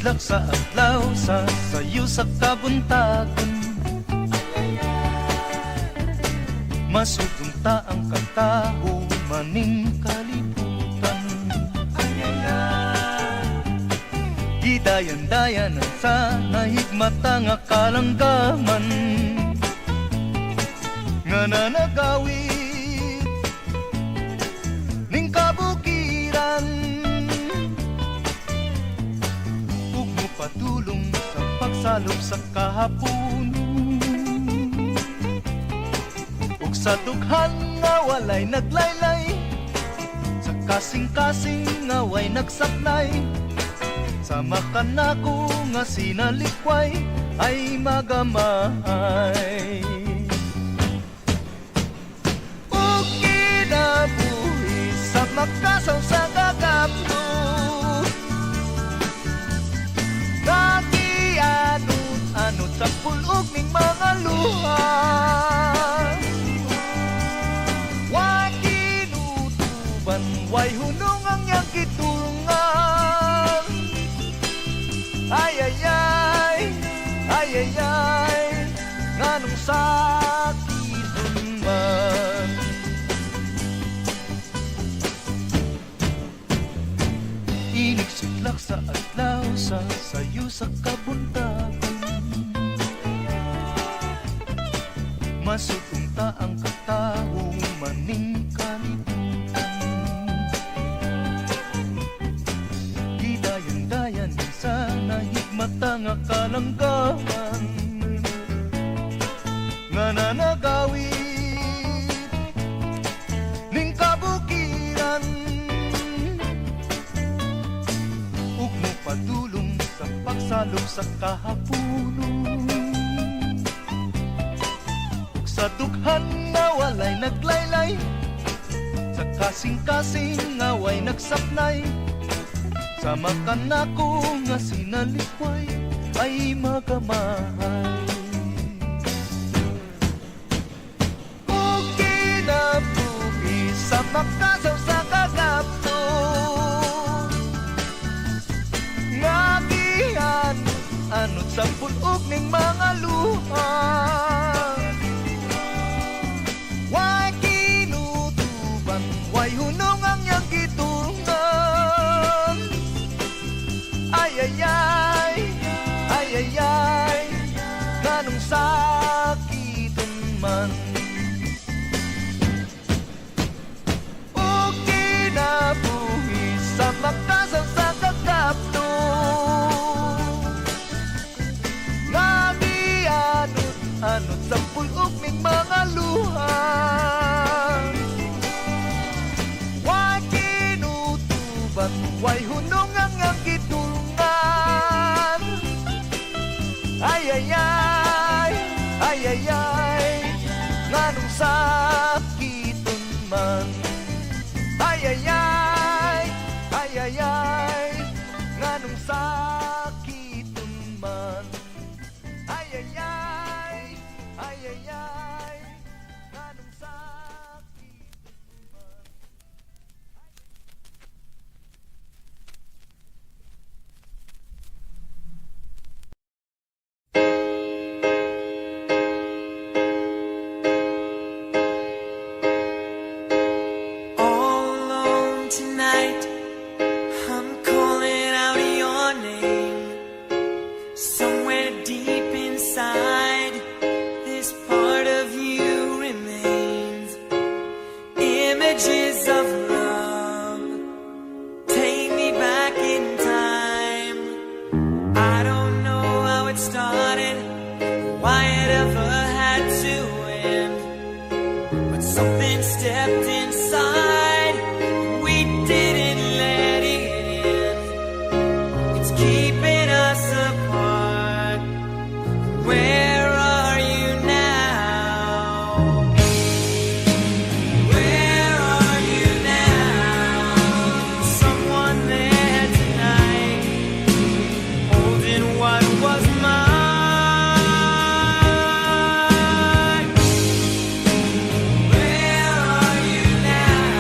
Isiglag sa adlaw sa sayo sa kabuntagon, masudunta ang kataho maning kalibutan. Gidayan-dayanan sa nahigmata nga kalanggaman, nga nanagawid ning kabukiran. Ug mopadulong sa pagsalop sa kahapon, ug sa dughan nga walay naglaylay, sa kasing-kasing nga way nagsaknay. Sama ka nako nga sinalikway ay magamay. Ug kinabuhi sa makasaw sa gagapno, nakianod-anod sa pulog ning mga luha. Way kinutuban, way hunong ang iyang kitulungan. Ay ay ay, ay ay ay, nganong sakit man. Inigsiklak sa adlaw sa sayo sa kabuntagon, masutunta ang kataho maning kalibutan. Gidayan-dayan sa nahigmata nga kalanggaman, nga nanagawid ning kabukiran. Ug mopadulong sa pagsalop sa kahapunon, ug sa dughan nga walay naglaylay, sa kasing-kasing nga way nagsaknay. Sama ka nako nga sinalikway ay magamay. Ug kinabuhi sa makasaw sa kagapno, nga gianod sa pulog ning mga luha. Way kinutuban, way hunong ang iyang gitulungan. Ay ay ay, ay ay ay, nganong sakiton man. Ug kinabuhi sa makasaw sa kagapno, nga gianod-anod sa pulog ning mga luha. Way kinutuban, way hunong ang iyang gitulungan. Ay ay ay, ay ay ay, nganong sakiton man. Ay ay ay, ay ay ay, nganong sakiton man. Ay ay ay, ay ay ay, nganong sakiton man. All alone tonight, I'm calling out your name. Somewhere deep inside, this part of you remains. Images of love take me back in time. I don't know how it started, why it ever had to end, but something stepped inside, we didn't let it in. It's keeping us apart. Where are you now? Where are you now? Someone there tonight, holding what was mine. Where are you now?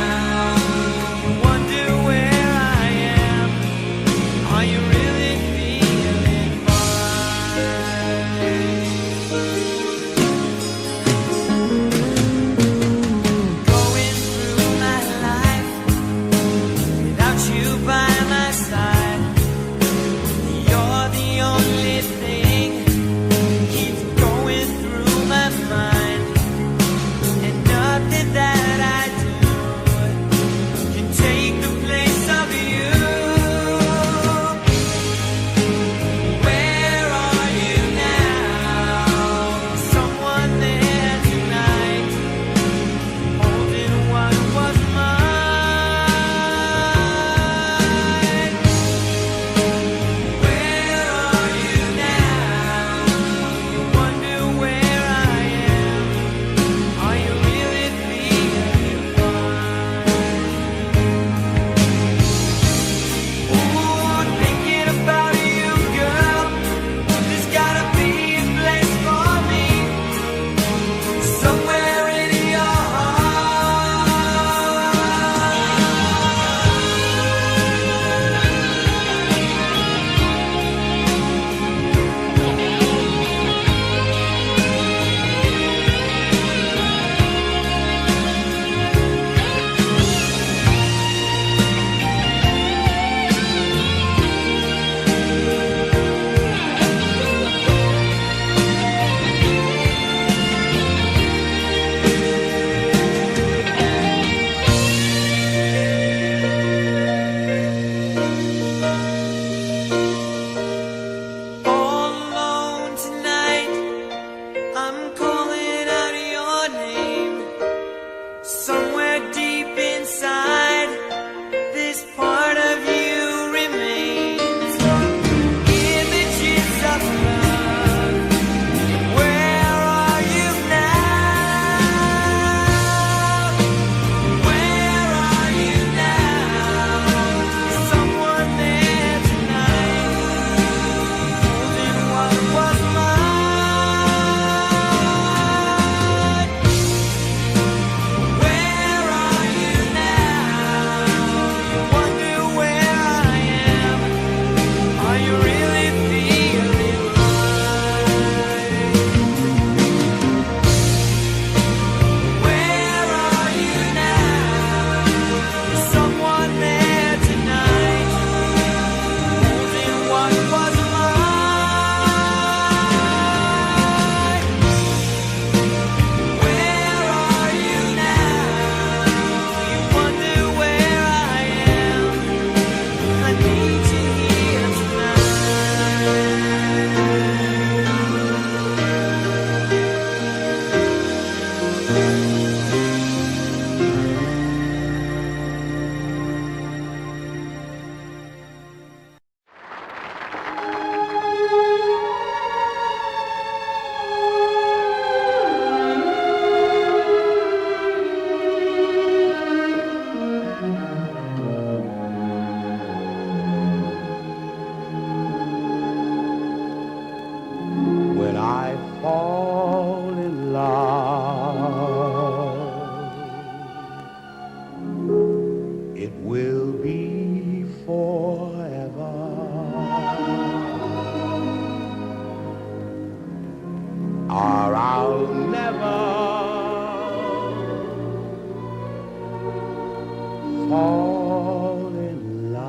fall in love.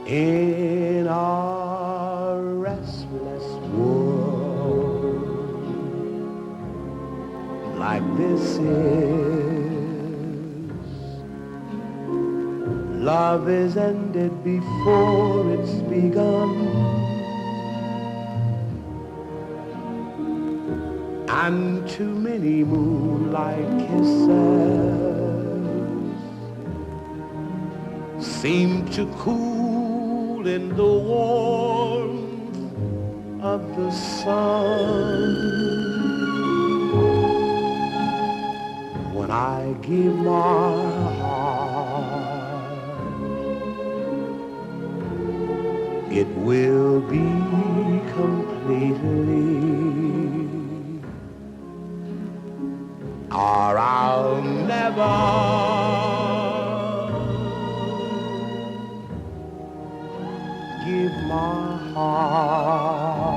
In our restless world, like this is, love is ended before it's begun. And too many moonlight kisses seem to cool in the warmth of the sun. When I give my heart, it will be completely, or I'll never give my heart.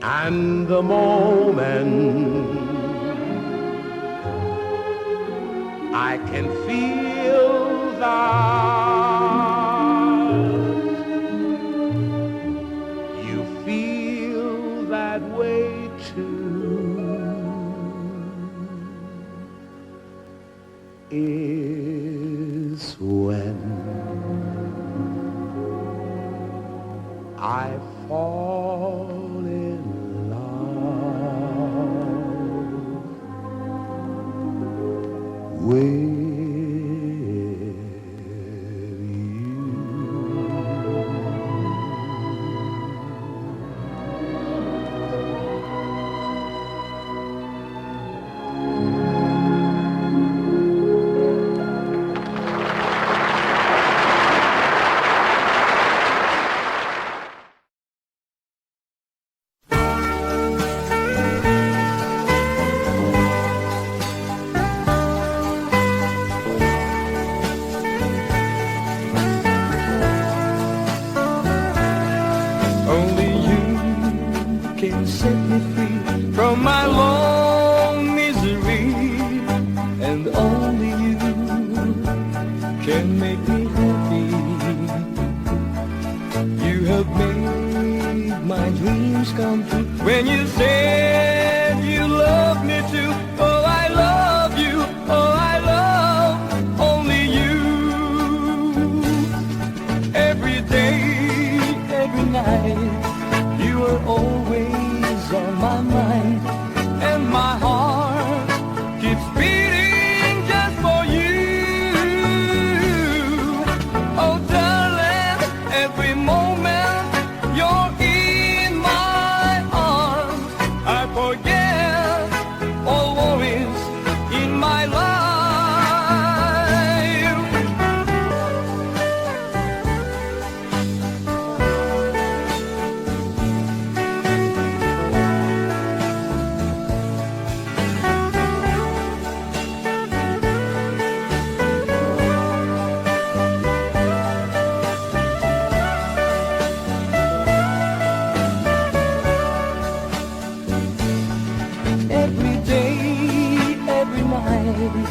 And the moment I can feel that you feel that way is when I fall in love with Only you can set me free from my long misery, and only you can make me happy. You have made my dreams come true when you said you love me too. Oh, I love you. Oh, I love only you. Every day, every night, you are always on my mind, and my heart keeps beating just for you. Oh, darling, every moment you're in my arms, I forget all worries in my life. Every day, every night,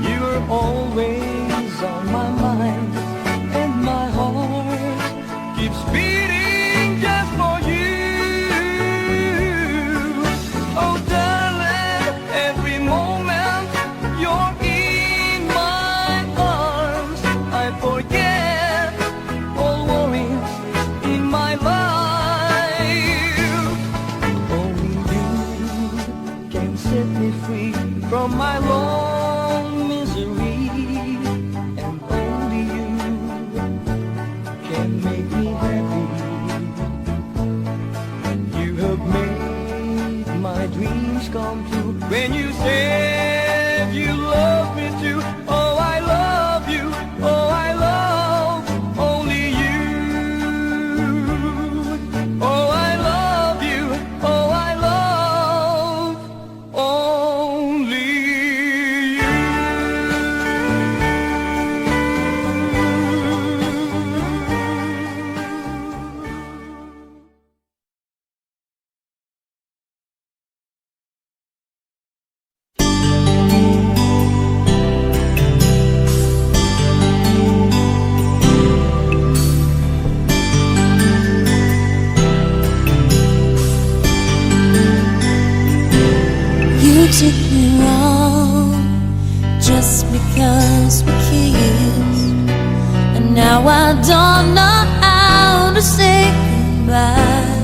you're always on my mind, and my heart keeps beating just for you. Oh, darling, every moment you're in my arms, I forget all worries in my life. Only you can set me free from my long misery, and only you can make me happy. You have made my dreams come true when you said you love me too. Oh, I love you. Oh, I love only you. Oh, I love you. Oh, I love only Now I don't know how to say goodbye.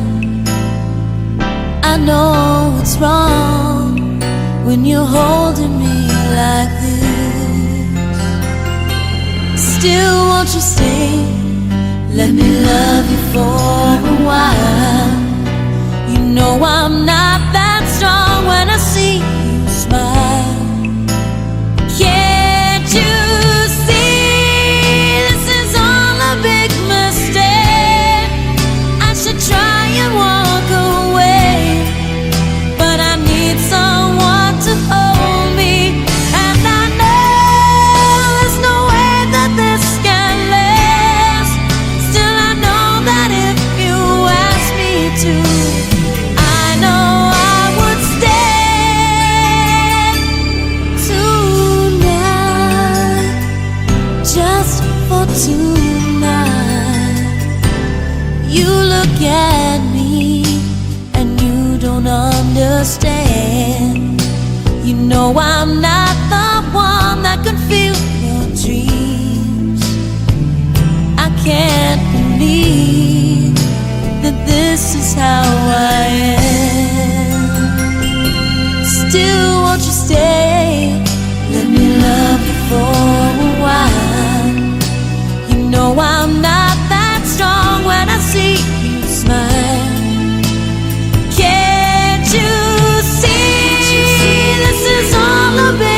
I know it's wrong when you're holding me like this. Still, won't you stay? Let me love you for a while. You know I'm not that strong when I see you smile. Can't you see this is all a big mistake? I should try and walk away, but I need someone to hold me. And I know there's no way that this can last. Still, I know that if you ask me to, I know I would stay tonight, just for tonight. You look at me and you don't understand. You know I'm not the one that can feel your dreams. I can't believe that this is how I am. Still, won't you stay? Let me love you for a while. You know I'm not that strong when I see you smile. Can't you see this is all a big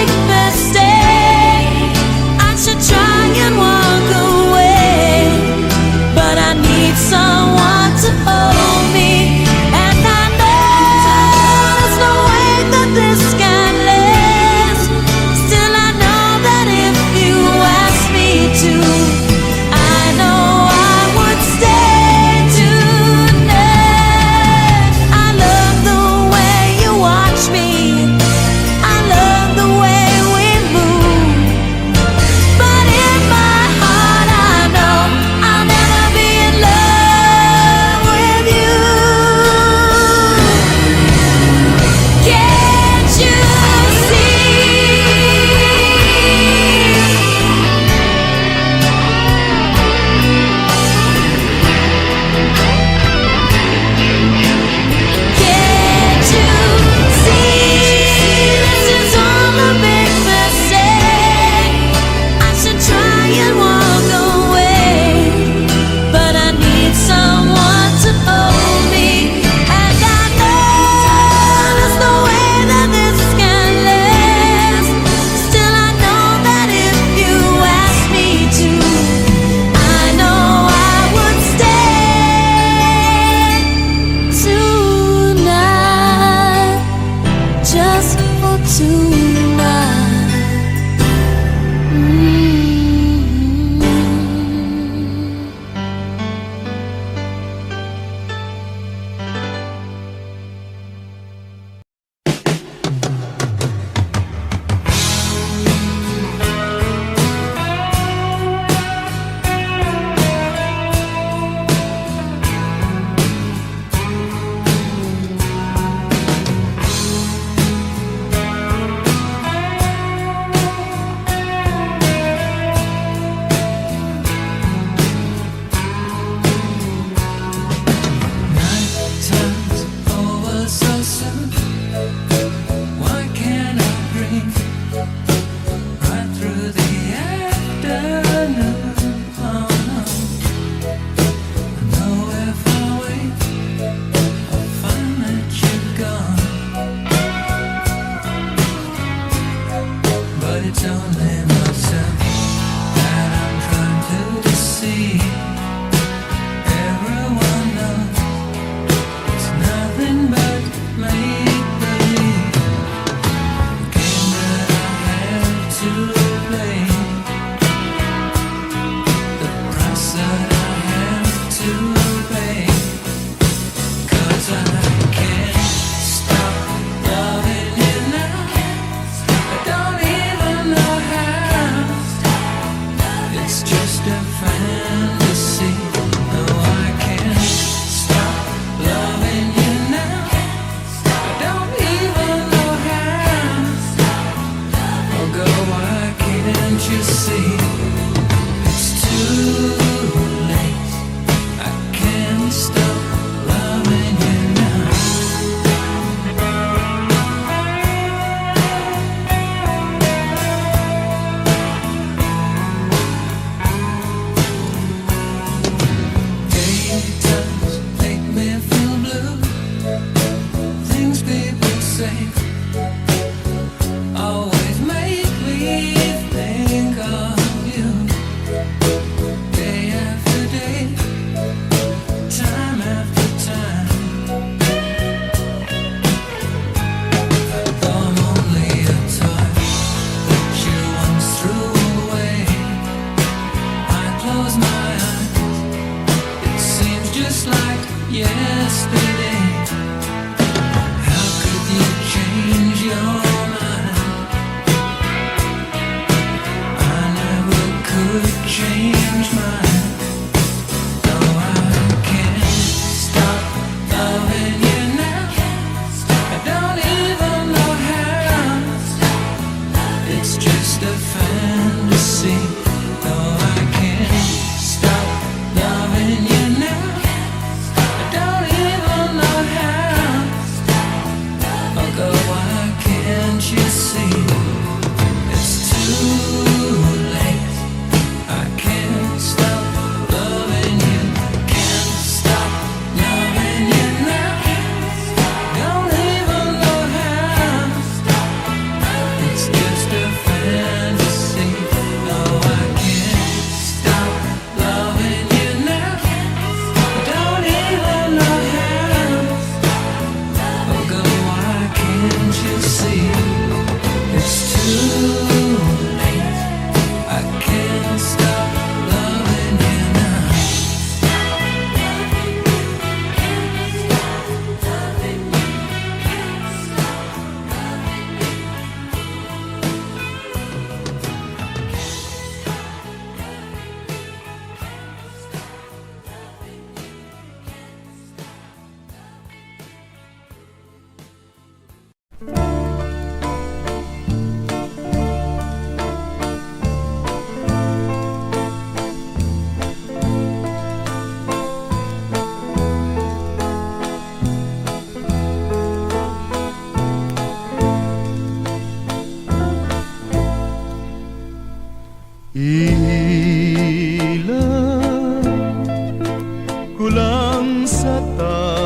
kulang sa tago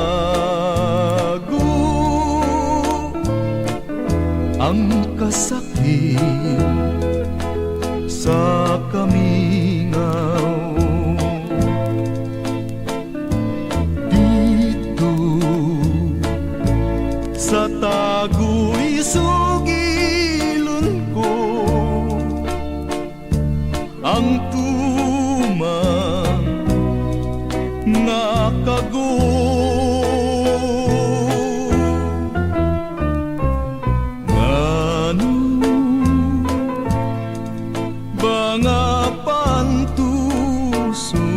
ang kasakit sa kamingaw. Dito sa tago'y sugilon ko ang tumang nakago. Ngano ba nga pantusong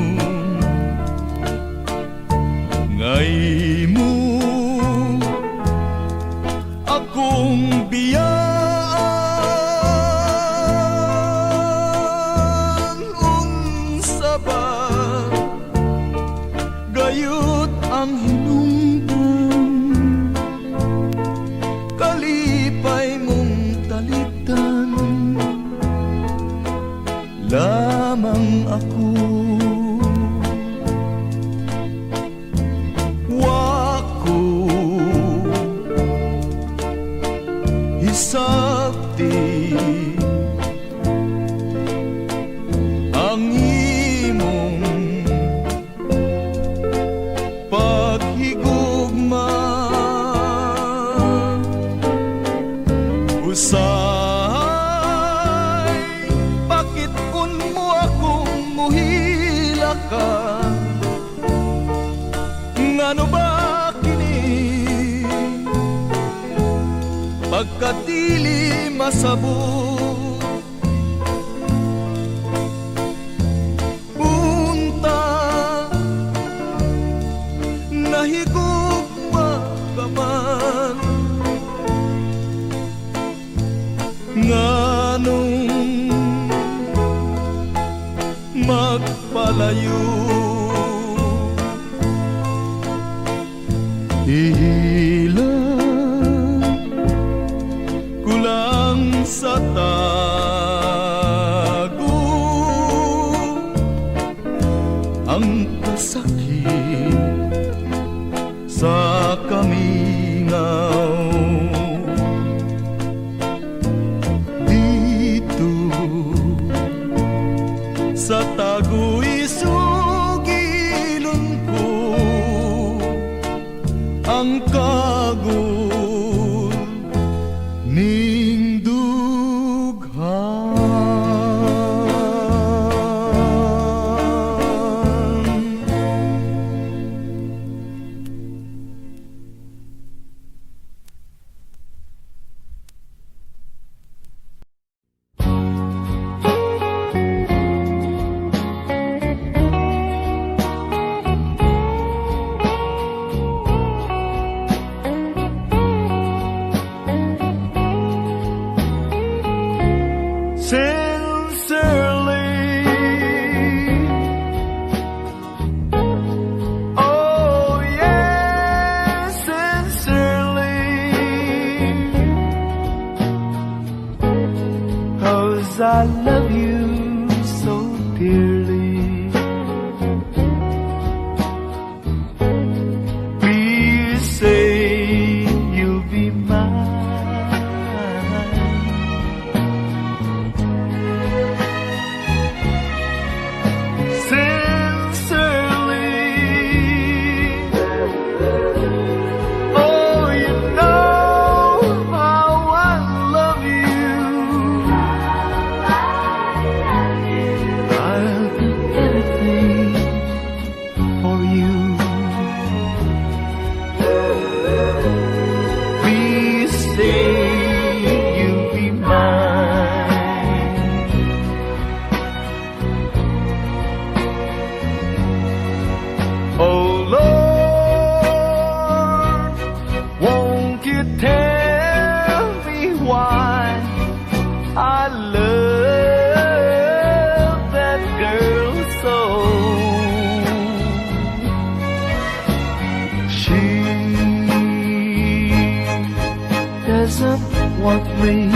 ngay mo akong biyaan? Unsa ba gayud ang hinungdan, kalipay mong talitan lamang ako. Wako hisabti ang imong paghigugma. Usahay bakit kun mo akong muhila ka? Ngano ba kini pagkatili masabot? Punta nahigugma ka man, nganong magpalayo? Ihilang kulang sa tago ang kasakit sa kamingaw. Dito sa tago'y sugilon ko ang kagul ning dughan. Sincerely, oh yes, sincerely, 'cause I love you so dearly. Please say you'll be mine. Want me,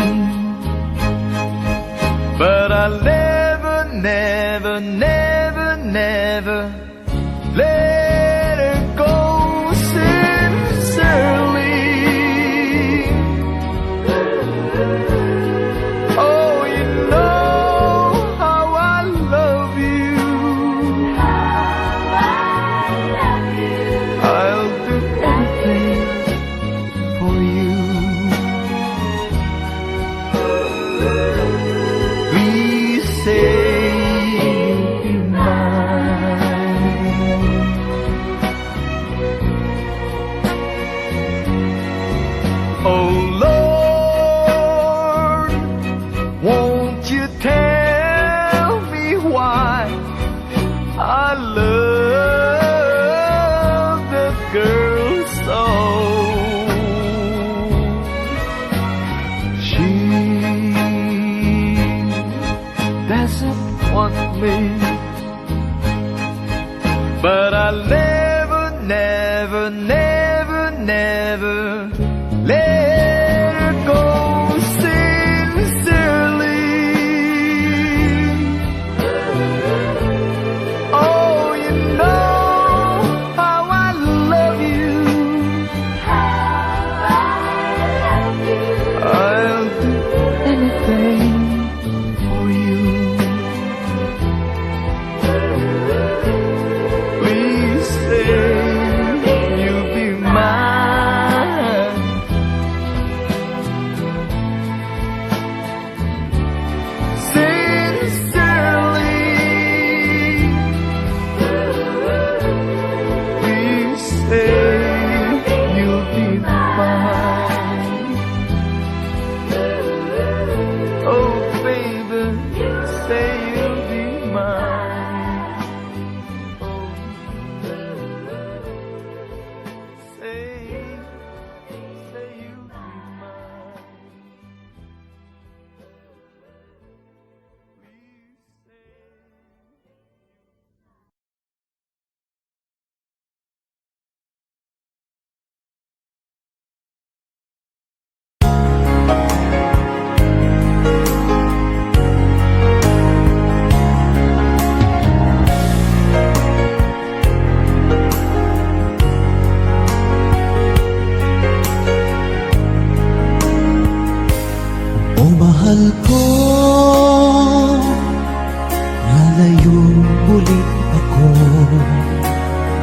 but I'll never, never, never, never let I'll never, never, never, never let her go sincerely. Oh, you know how I love you. I'll do anything for you. Please say you'll be mine. Sincerely, please say you'll be mine. Oh, baby, say you'll be mine. Oh, say you'll be mine. Please say. O mahal ko, lalayong muli ako.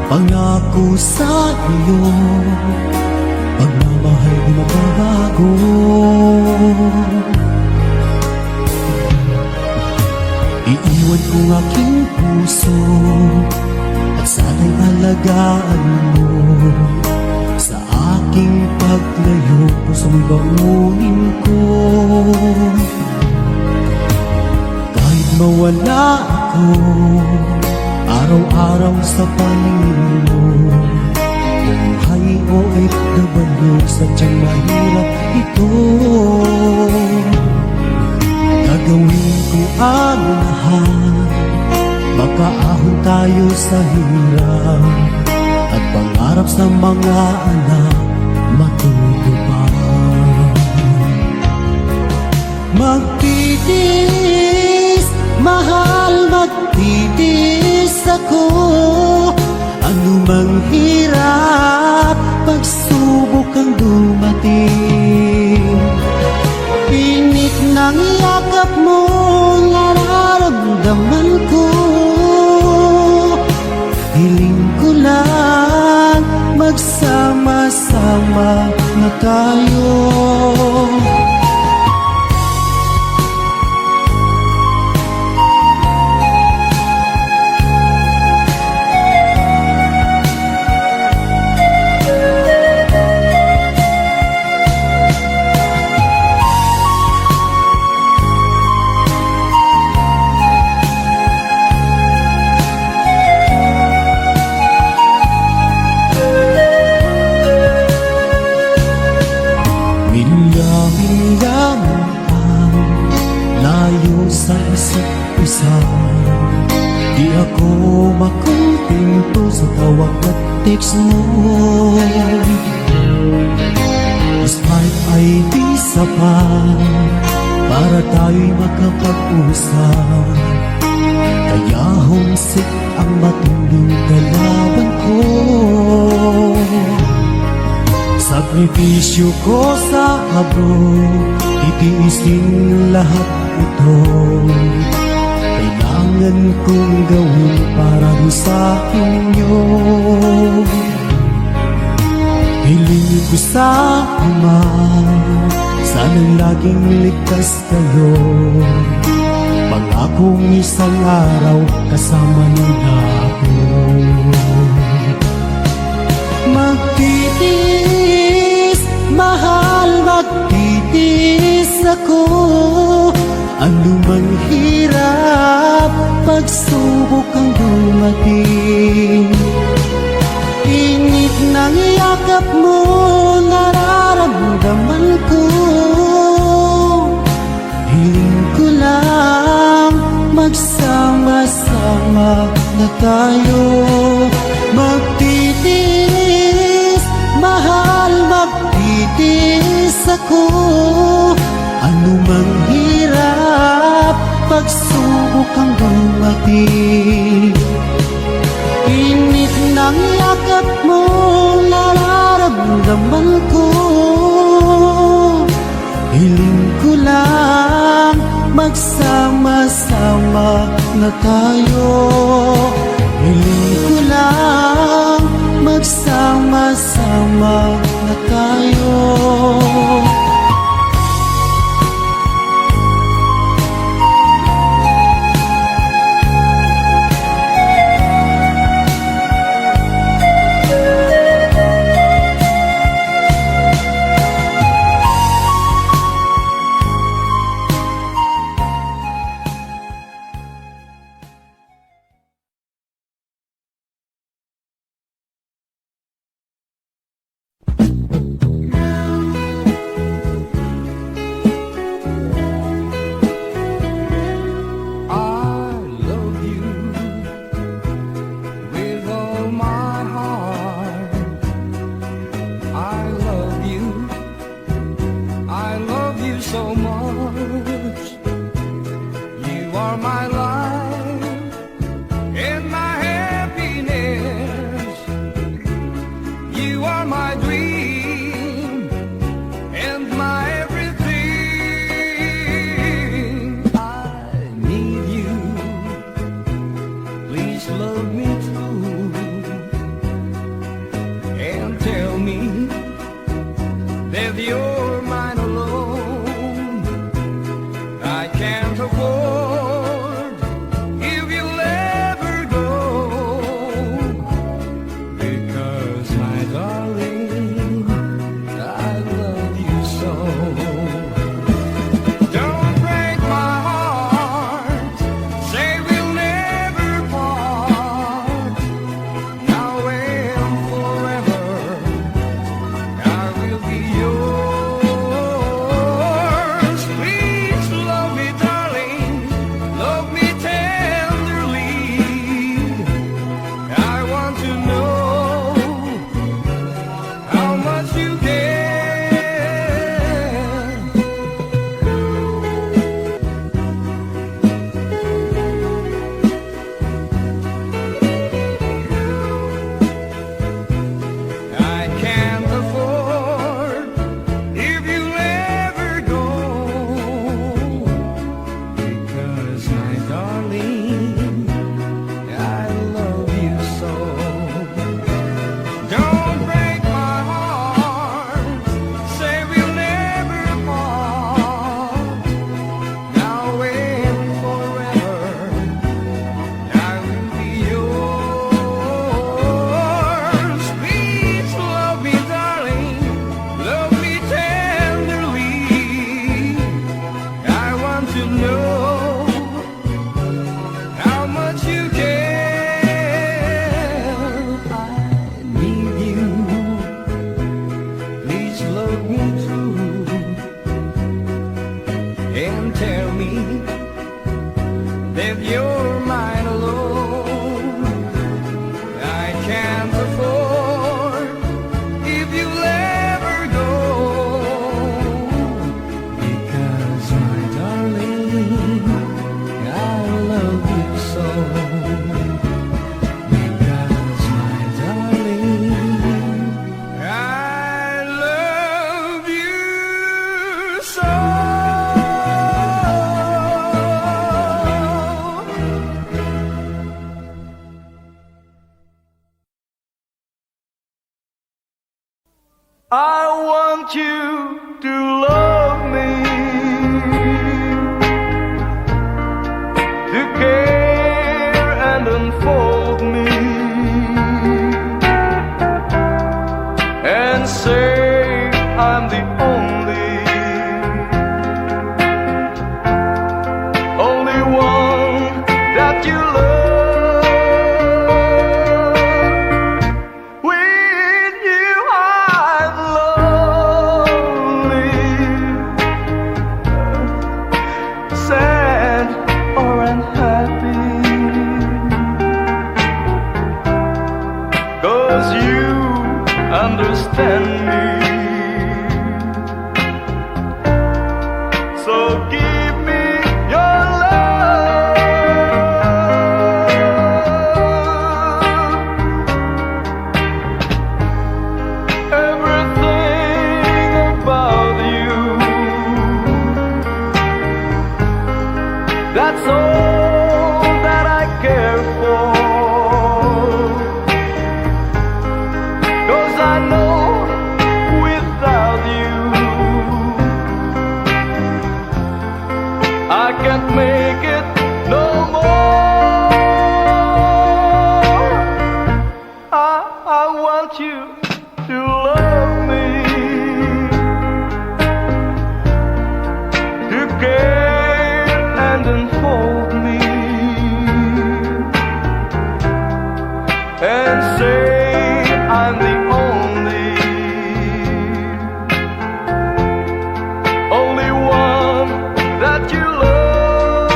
Pangako sa iyo, pagmamahal di magbabago. Iiwan ko aking puso at sana'y alagaan mo. Sa aking paglayo, pusong bangunin ko. Kahit mawala ako, araw-araw sa paningin mo. Buhay o OFW, sadyang mahirap ito. Gagawin ko ang lahat, makaahon tayo sa hirap. At pangarap sa mga anak matutupad. Magtitiis, mahal, magtitiis ako. Ano mang hirap, pagsubok ang dumating. Init ng yakap mo, nararamdaman ko. Hiling ko lang, magsama-sama na tayo. Sa isa't isa, di ako makontento sa tawag at text mo. Smart ay di sapat para tayo'y makapag-usap. Kaya homesick ang matinding kalaban ko. Sakripisyo ko sa abroad, titiisin lahat ito. Kailangan kong gawin para sa inyo. Hiling ko sa Ama, sana'y laging ligtas kayo. Pangakong isang araw kasama niyo na ako. Magtitiis, mahal, magtitiis ako. Ano mang hirap, pagsubok ang dumating. Init ng yakap mo, nararamdaman ko. Hiling ko lang, magsama-sama na tayo. Magtitiis, mahal, magtitiis ako. Anumang hirap, pagsubok hanggang dumating. Init ng yakap mo, nararamdaman ko. Hiling ko lang, magsama-sama na tayo. Hiling ko lang, magsama-sama na tayo. I love you with all my heart. I love you so much. You are my life and my happiness. You are my dream and my everything. I need you. Please love me true and tell me that you're mine alone. I can't afford if you'll ever go, because my darling, I love you so. Don't break my heart, say we'll never part. Now and forever, I will be yours. Please love me, darling, love me tenderly. I want to know how much you care. I can't afford if you ever go, because my darling, I love you so. Don't break my heart, say we'll never part. Now and forever, I will be yours. Please love me, darling, love me tenderly. I want to know how much you care. I need you. Please love me true and tell me that you're mine alone. I can't afford if you'll ever go, because my darling, I love you so. Because my darling, I love you so. I want you to love me, to care and unfold me, and say I'm the only one that you love. With you I'm lonely, sad or unhappy. understand me. So give me your love. Everything about you, that's all that I care for. 'Cause I know without you I can't make it no more. I want you to love me, to care and unfold me, and say I'm the only one that you love.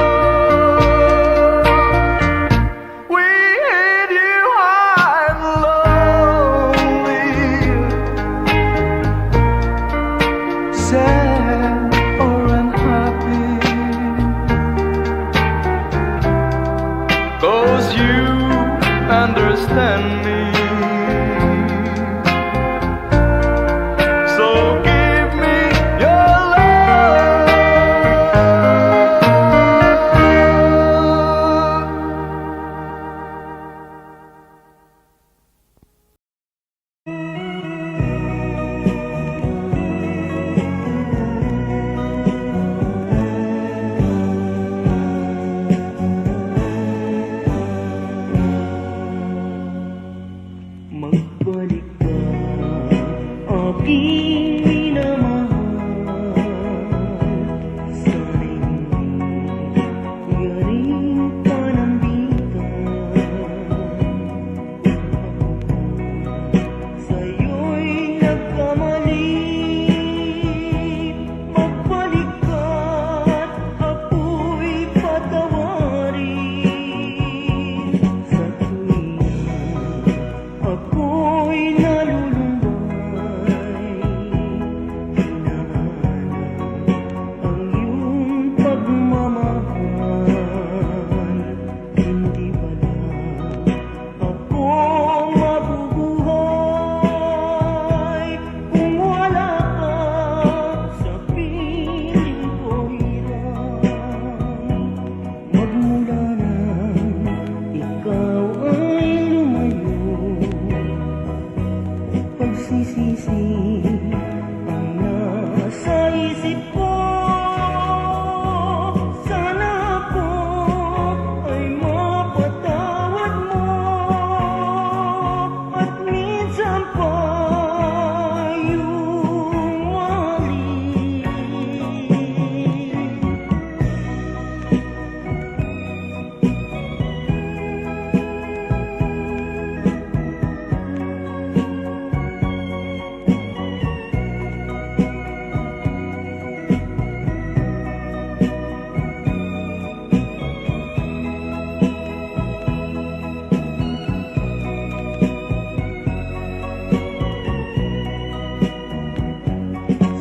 With you I'm lonely, sad or unhappy, 'cause you understand me. So give me your Magbalik ka, aking minamahal. Sana'y hindi yaring panambigan. Sa'yo'y nagkamali. Magbalik ka't ako'y patawarin. Sa tuwing ako'y nalulumbay, hinahanap ang iyong pagmamahal. Hindi pala ako mabubuhay kung wala ka sa piling ko hirap. Magmula nang ikaw ay lumayo, pagsisisi ang nasa isip ko. Sana ako ay mapatawad mo, at minsan pa yung mali.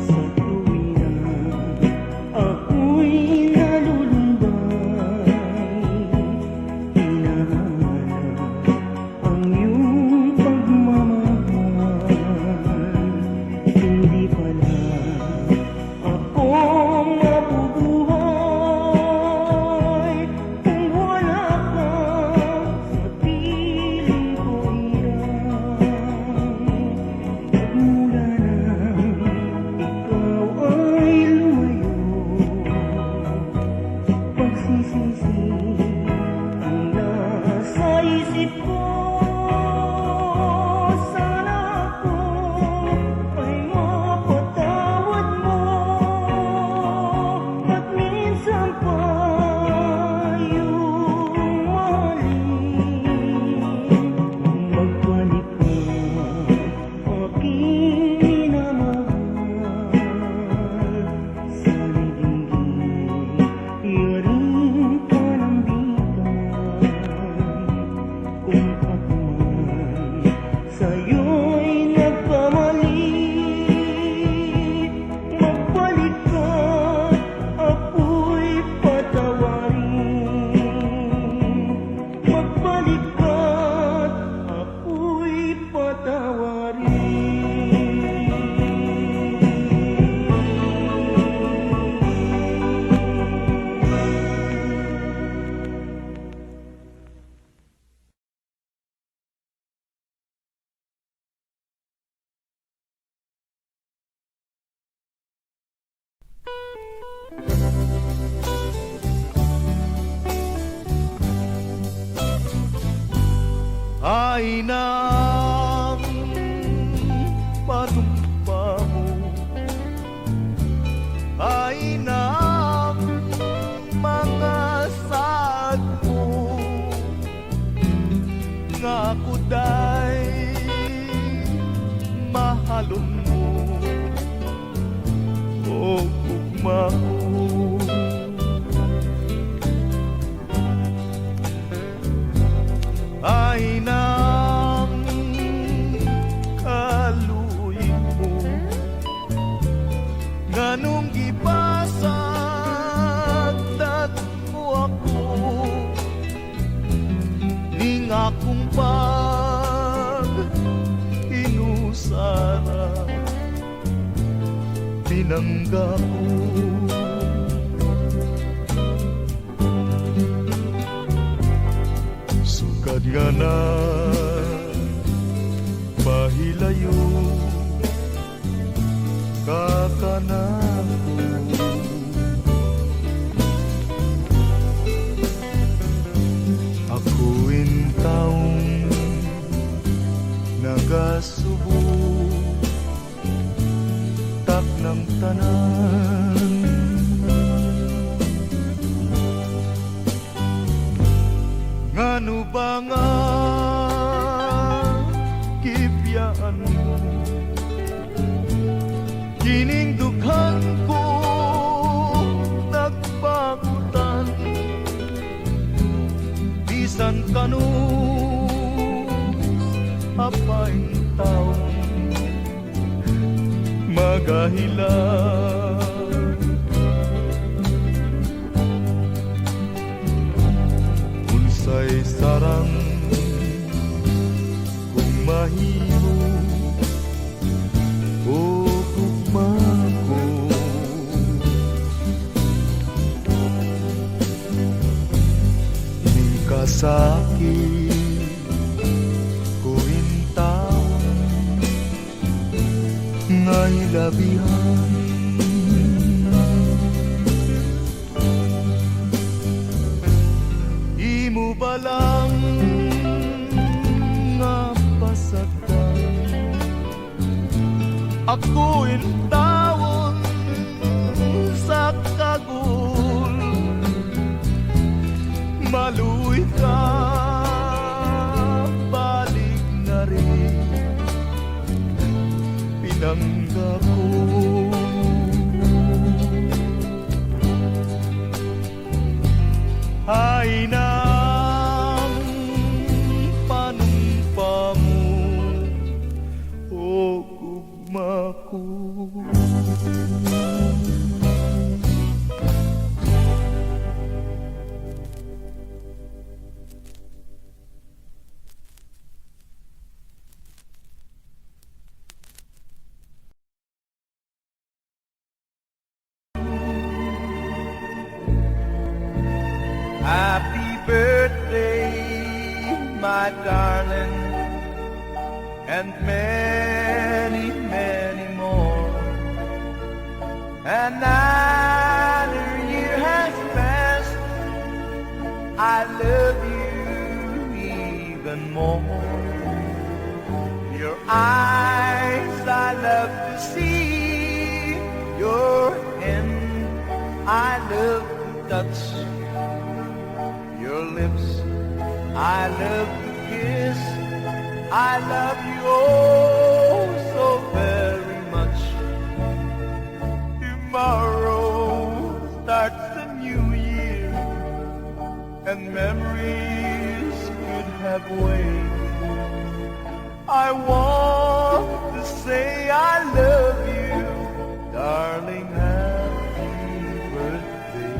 Sa tuwing ako'y nalulumbay, hinahanap ang iyong pagmamahal. Hindi pala ako mabubuhay kung wala ka sa piling ko hirap. Magmula nang ikaw ay lumayo, pagsisisi ang nasa isip ko. Sana ako ay mapatawad mo, at minsan pa yung mali. Magbalik ka, aking minamahal. Sana'y hindi yaring panambigan. Kung ako man sa'yo'y nagkamali, ay nang panumpa mo, ay nang mga saad mo, nga ako day mahalon mo, o ugma ko. Ay nang kaluin mo, nganong gipasagdat mo ako, ning akong pag-inusara, pinangga ko. Sugad nga na pahilayo kakanako, akuin taong nagasubo tak ng tanan. Ngano ba nga kibiyaan mo, kining dughan ko nagpagutan, bisan kanus apaing taong magahilan. Unsay sarang kung mahimo o gugma ko, ning kasakit ko intawon nga hilabihan. Imo ba lang nga pasagdan, ako intawon sa kagul, maluy ka balik na rin, pinangga ko. Ay nang panumpa mo, o gugma ko. Happy birthday, my darling, and many, many more. Another year has passed, I love you even more. Your eyes I love to see, your hand I love to touch, your lips I love to kiss. I love you oh so very much. Tomorrow starts the new year, and memories could have waited. I want to say I love you, darling. Happy birthday.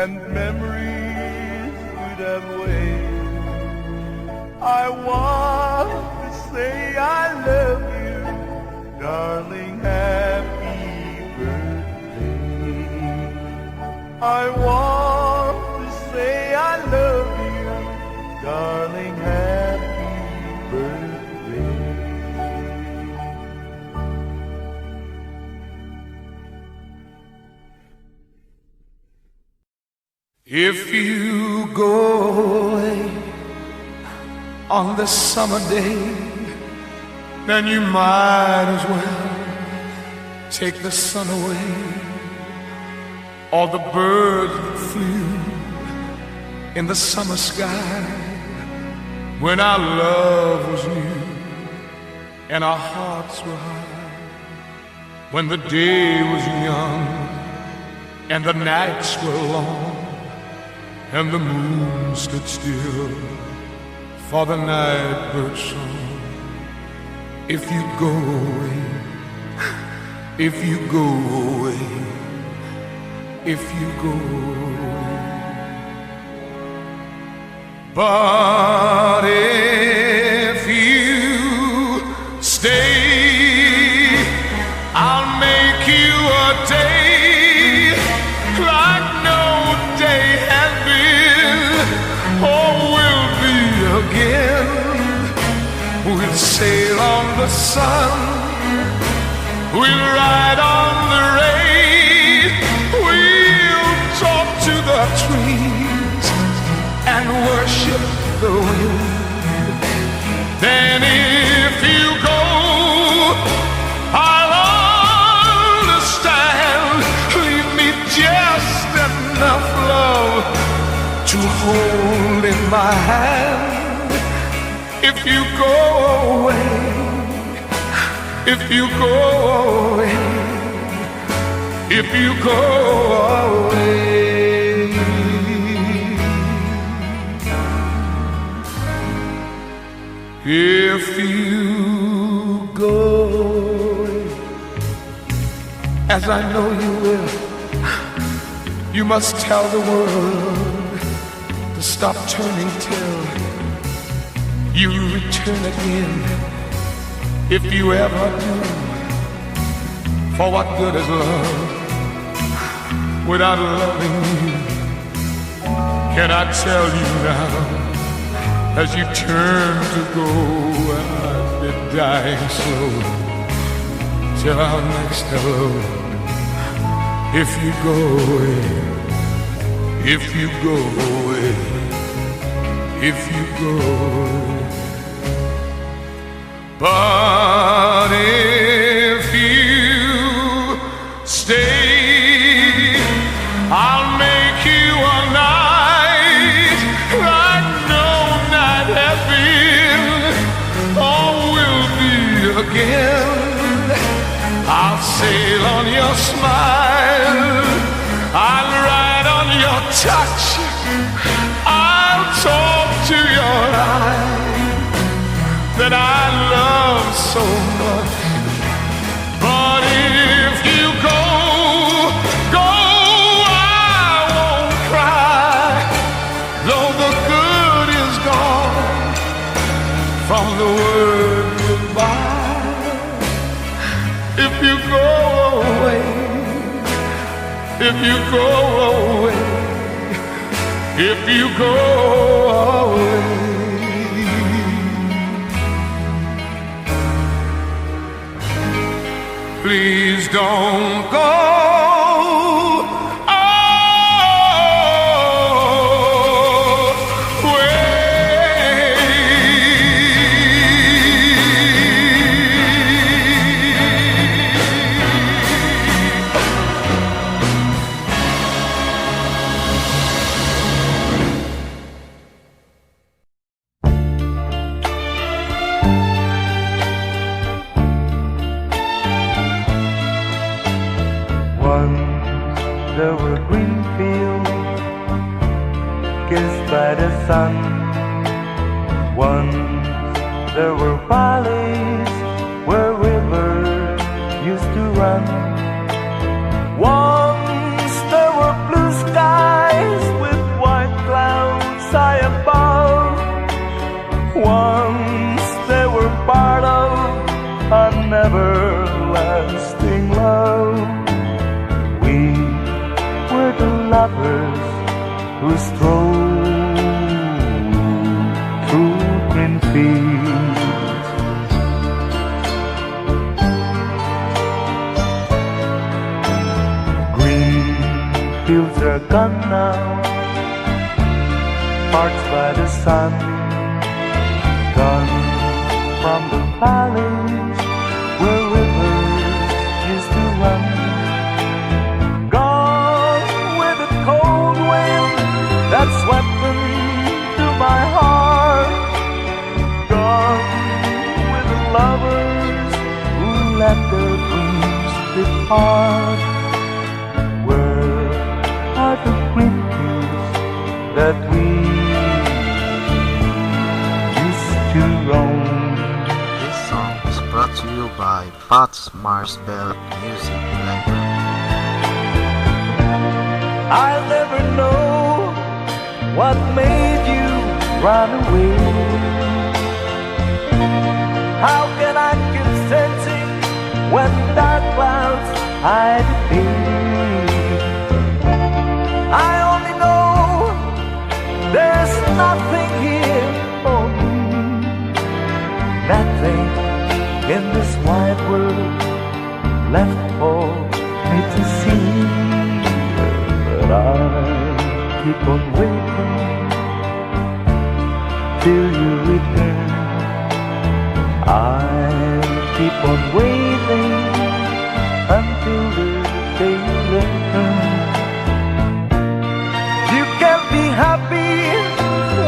and memories would have waved. I want to say I love you, darling, happy birthday. I want to say I love you, darling, happy birthday. If you go away on the summer day, then you might as well take the sun away. All the birds that flew in the summer sky when our love was new and our hearts were high, when the day was young and the nights were long and the moon stood still for the night bird song. If you go away, if you go away, if you go away. But if you stay, I'll make you a day like no day has been or will be again. We'll sail on the sun, we'll ride on the rain, we'll talk to the trees and worship the wind. Then if you go, I'll understand. Leave me just enough love to hold in my hand. If you go away, if you go away, if you go away. If you go away, as I know you will, you must tell the world to stop turning till you return again. If you ever do, for what good is love without loving you? Can I tell you now, as you turn to go, I've been dying slow till our next hello. If you go away, if you go away, if you go away. But if you stay, I'll make you a night like no night has been or will be again. I'll sail on your smile, I'll ride on your touch, I'll talk to your eyes that I love so much. But if you go, I won't cry, though the good is gone from the word goodbye. If you go away, if you go away, if you go away. Please don't go There were green fields kissed by the sun. Once there were valleys where rivers used to run. Once there were blue skies everlasting love. We were the lovers who strolled through green fields. Green fields are gone now, parched by the sun, gone from the valleys where rivers used to run, gone with the cold wind that swept into my heart, gone with the lovers who let their dreams depart. Where are the green fields that we used to roam? This song is brought to you by Pat's Marsbell Music Library. I'll never know what made you run away. How can I keep searching when dark clouds hide the day? I only know there's nothing here for me, nothing in this wide world left for me to see. But I keep on waiting till you return. I'll keep on waiting until the day you return. You can be happy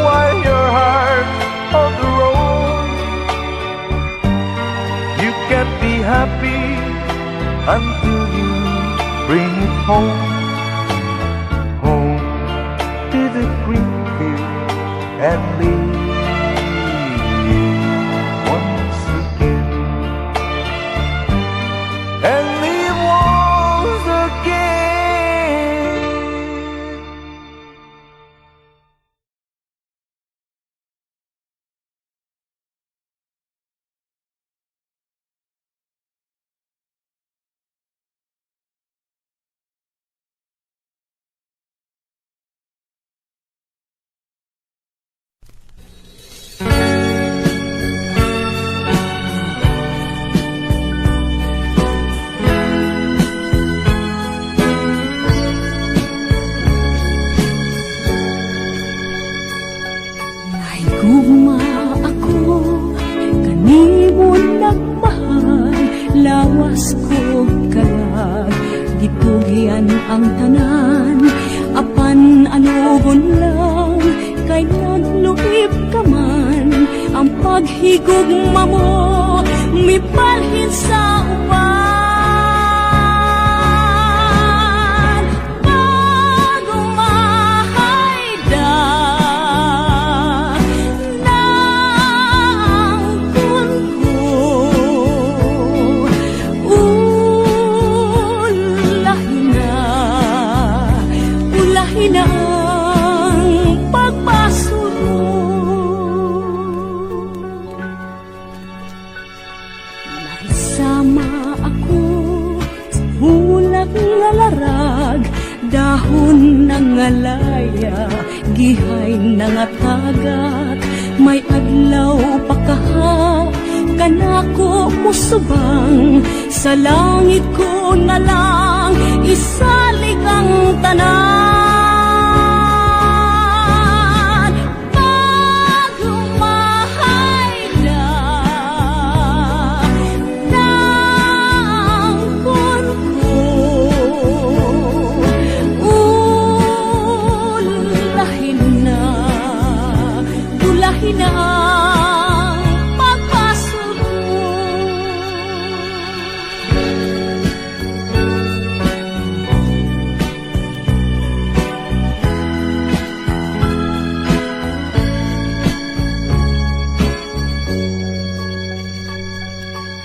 while your heart's on the road. You can be happy until you bring it home. Home to the green field and live once again. And live once again. Naigugma ako, kanimon nagmahal, lawas ko kalag, gitugyan ang tanan, apan anugon lang, kay nagluib ka man, ang paghigugma mo, mipalhin sa upan. Dahon ng alaya, gihay ng atagat, may adlaw pa kaha, kanako musubang, sa langit ko na lang, isalig ang tanan. Pag humahay na, ng kunko, ulahin na ang pagpasulong.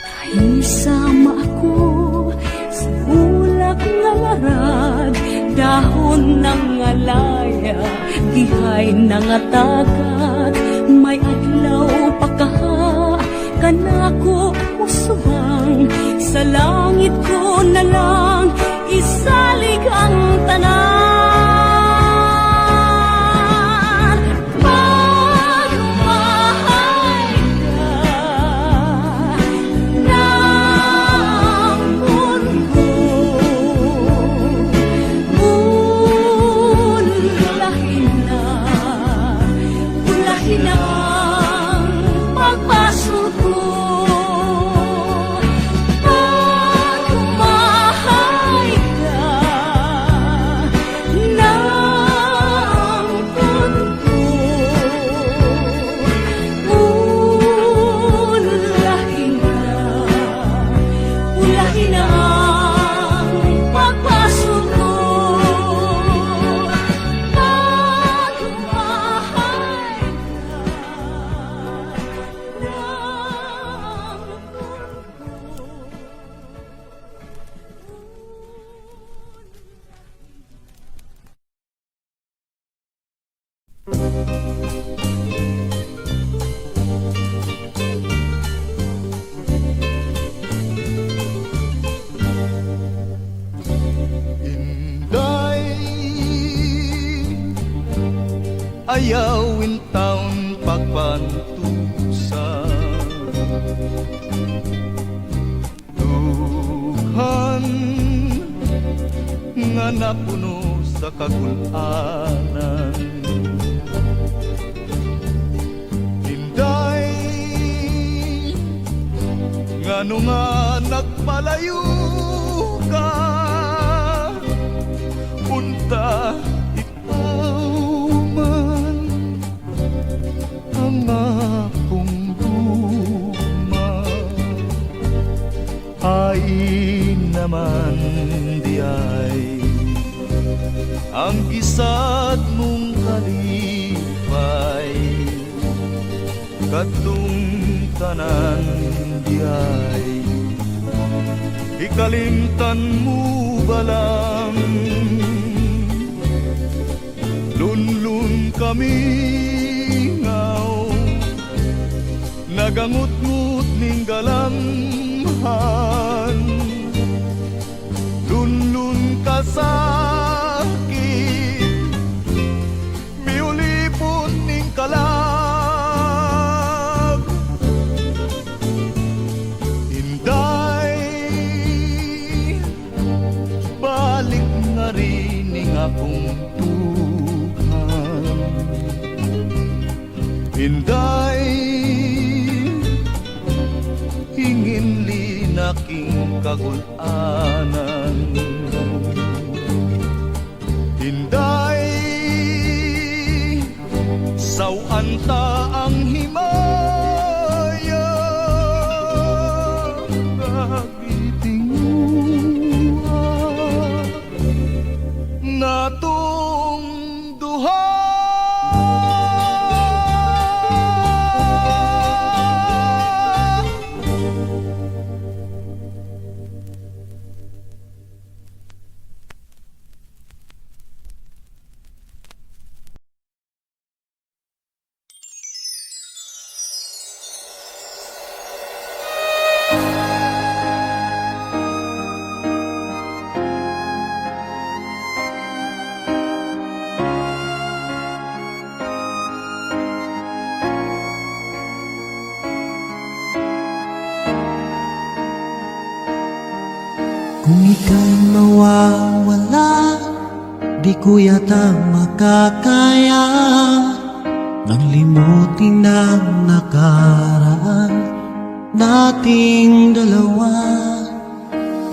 Naisama ako sa ulak nga larag, dahon ng alaya, gihay ng atagat, may adlaw pa kaha, kanako musubang, sa langit ko na lang isalig ang tanan. Magmahal ka ng mundo, ulahin ang pagpasok ko. Magmahal ka ng mundo, ulahin ang pagpasok ko. Inday, ayawin taon pagpantusan, dughan nga napuno sa kagulanan. Inday, ngano nga nagpalayo ka, punta ikaw man ang akong guma. Ay naman di ay ang gisad mong kalipay, kadtong tanan di ay ikalimtan mo balang. Lunlun kami ngaw, nagangut-ngut ning galamhan. Lunlun ka sakit, miulipon ning kalag. Inday, balik na rin ning akong tuhan. Inday, hingin linaking kagulanan. Inday, sawan ta ang himaya, kagitinguha natong duha. Kung ika'y mawawala, di ko yata makakaya nang limutin ang nakaraan nating dalawa.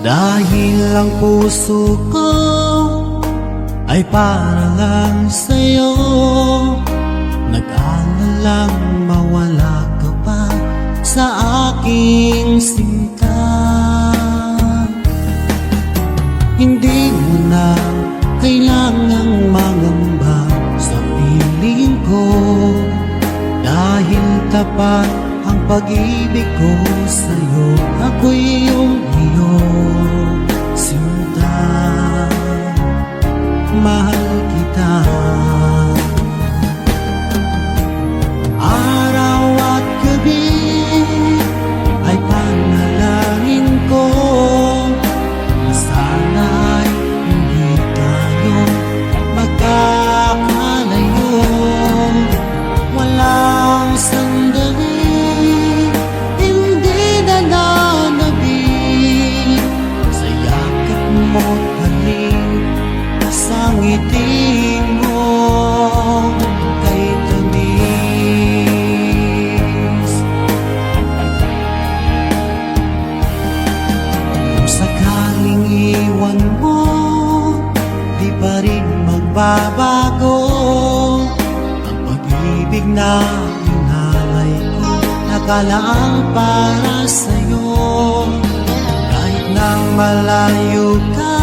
Dahil ang puso ko ay para lang sa'yo, nag-aalalang mawala ka pa sa aking sinta. Hindi mo na kailangang mangamba sa piling ko, dahil tapat ang pag-ibig ko sa'yo. Ako'y iyong sinta, mahal kita. Araw at gabi ay panalangin ko mo't halik sa ngiti mo kay tamis. Kung sakaling iwan mo, di pa rin magbabago ang pag-ibig na hinalay ko, nakalaang para sa'yo. Kahit nang malayo ka,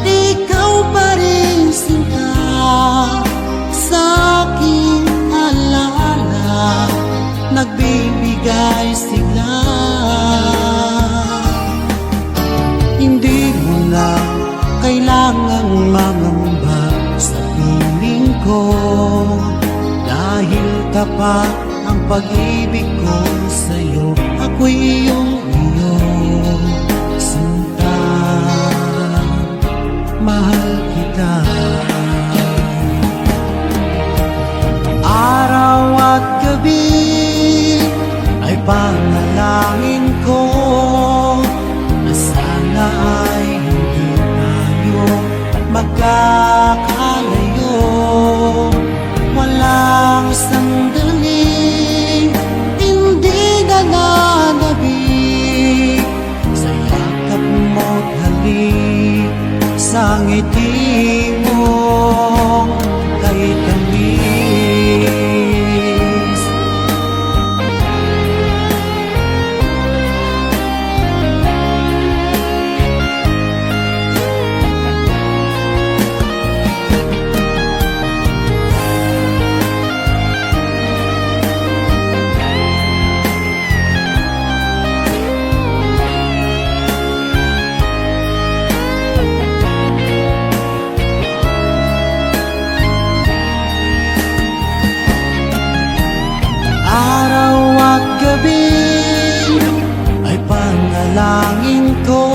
ikaw pa rin sinta sa aking alaala, nagbibigay sigla. Hindi mo na kailangang mangamba sa piling ko, dahil tapat ang pag-ibig ko sa'yo. Ako'y iyong sinta, mahal kita. Araw at gabi ay panalangin ko na sana ay hindi tayo magkakalayo. Walang sandaling hindi nananabik sa yakap mo't halik sa ngiti mo kay tamis. Araw at gabi ay panalangin ko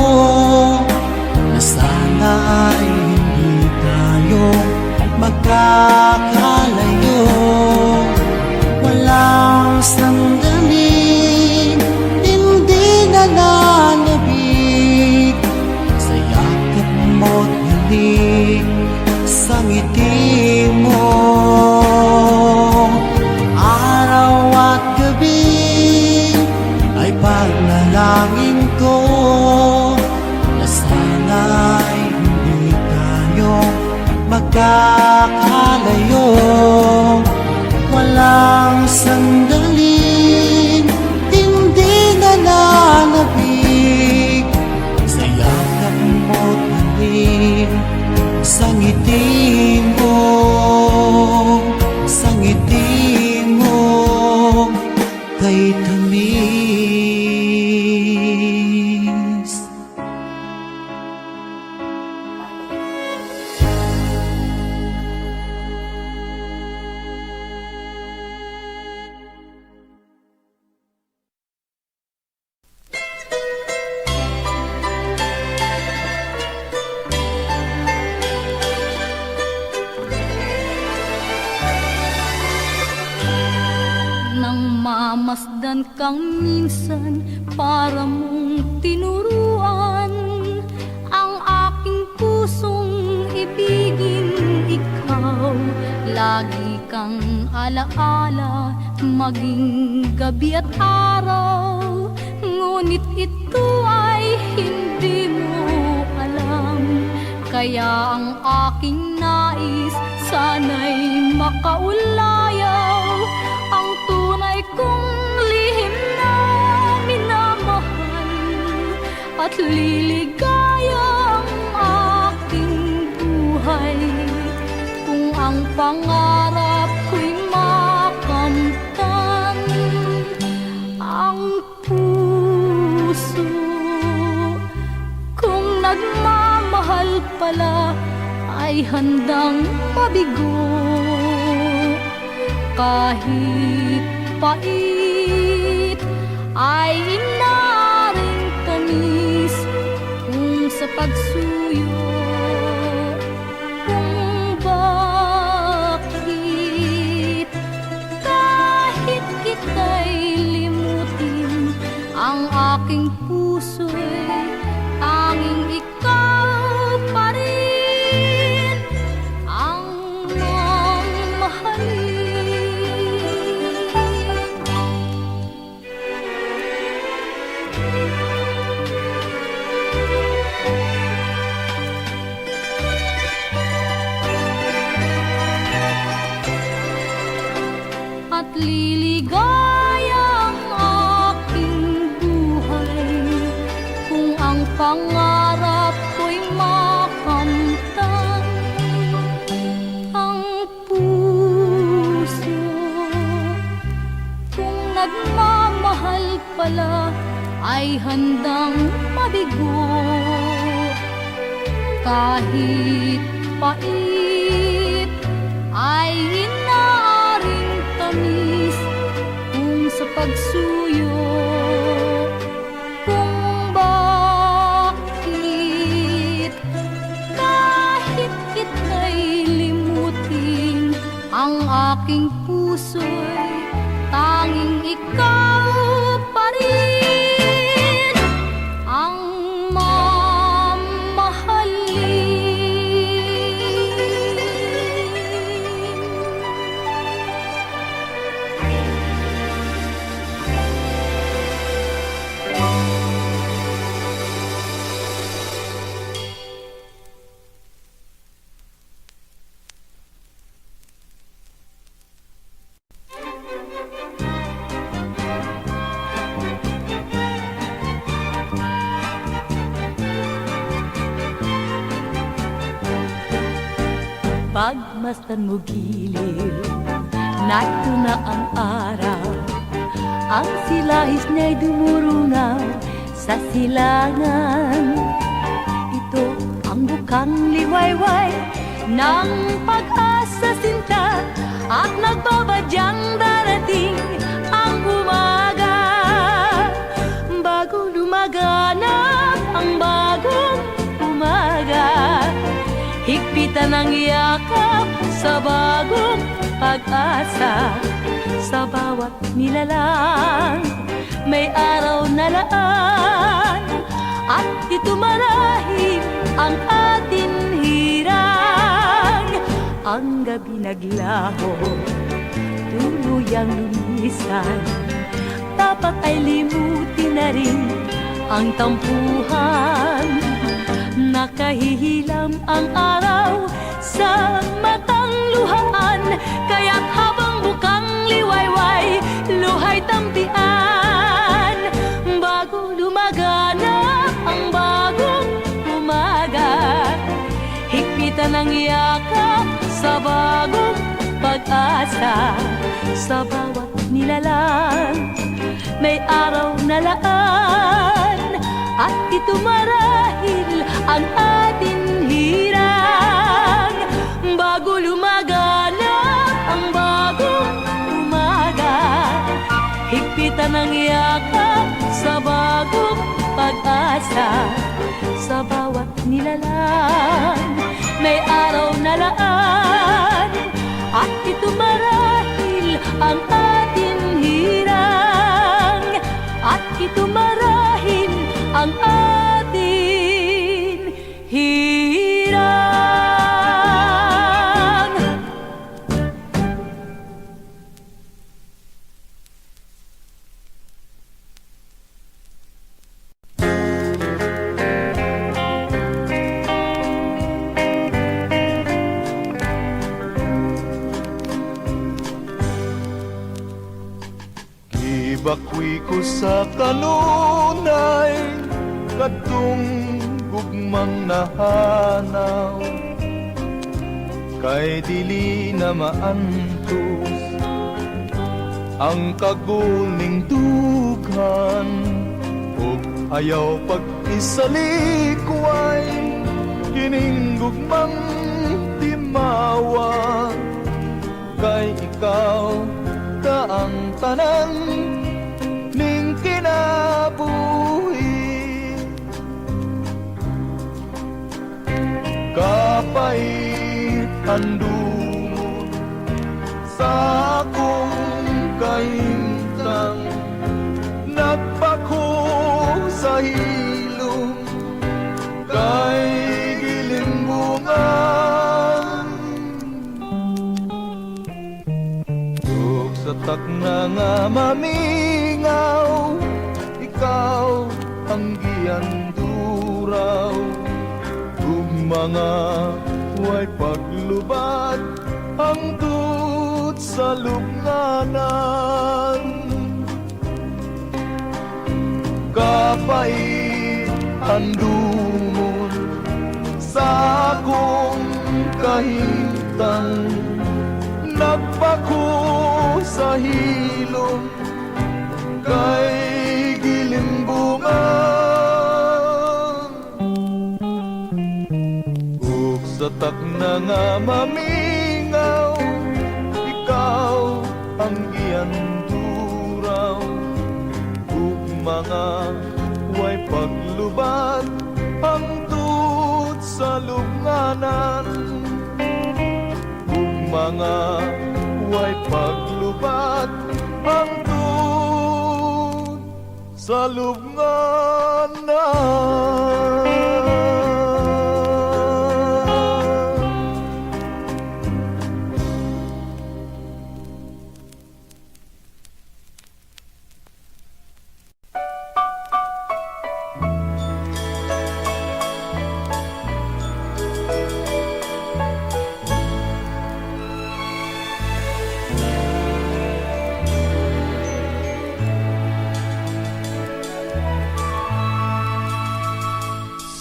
na sana ay hindi tayo magkakalayo. Walang sandaling hindi nananabik sa yakap mo't halik sa ngiti mo. Araw at gabi ay panalangin ko na sana ay hindi tayo magkakalayo. Walang sandaling hindi nananabik sa yakap mo't halik sa ngiti mo, sa ngiti mo kay tamis. Nang mamasdan kang minsan para mong tinuruan ang aking pusong ibigin ikaw. Lagi kang alaala maging gabi at araw, ngunit ito ay hindi mo alam. Kaya ang aking nais sana'y makaulayaw ang tunay kong lihim na minamahal, at liligaya ang aking buhay kung ang pangarap ko'y makamtan. Ang puso kung nagmamahal pala ay handang mabigo, kahit pait ay inaring tamis kung sa pagsuyo. Kung bakit kahit kita'y limutin, ang aking puso'y tanging ikaw kahit pait ay inaaring tamis kung sa pagsuyo. Kung bakit kahit kita'y limutin, ang aking puso'y tanging ikaw pa rin ang Pagmasdan mo giliw, narito na ang araw. Ang silahis niya'y dumurungaw sa silangan. Ito ang bukang liwayway ng pag-asa sinta, at nagbabadyang darating ang umaga. Bago lumaganap ang bagong umaga, higpitan ang yakap sa bagong pag-asa. Sa bawat nilalang may araw na laan, at ito marahil ang atin hirang. Ang gabi naglaho, tuluyang lumisan, dapat ay limutin na rin ang tampuhan. Nakahihilam ang araw sa matang luhaan, kaya't habang bukang liwayway, luhay tampian. Bago lumaganap ang bagong umaga, higpitan ang yakap sa bagong pag-asa. Sa bawat nilalang may araw na laan, at ito marahil ang atin hirang. Bago lumaganap ang bagong umaga, higpitan ang yakap sa bagong pag-asa. Sa bawat nilalang may araw na laan, at ito marahil ang atin hirang. At ito marahil ang atin hirang. Bakwi ko sa kanunay, katong gugmang nahanaw, kay dili na maantos ang kaguling dughan, ug ayaw pag-isalikway kining gugmang timawa, kay ikaw ka ang tanan ning kinabuhi. Kapait andumon sa akong kahimtang, nagpako sa hilom kay gilimbungan. Ug sa takna nga mamingaw, ikaw ang giyanduraw, ug mga way paglubad hangtod sa lubnganan. Kapait andumon sa akong kahimtang, nagpako sa hilom kay gilimbungan. tatak na nga mamingaw, ikaw ang iyanduraw. Ug mga way paglubat hangtod sa lubnganan, ug mga way paglubat hangtod sa lubnganan.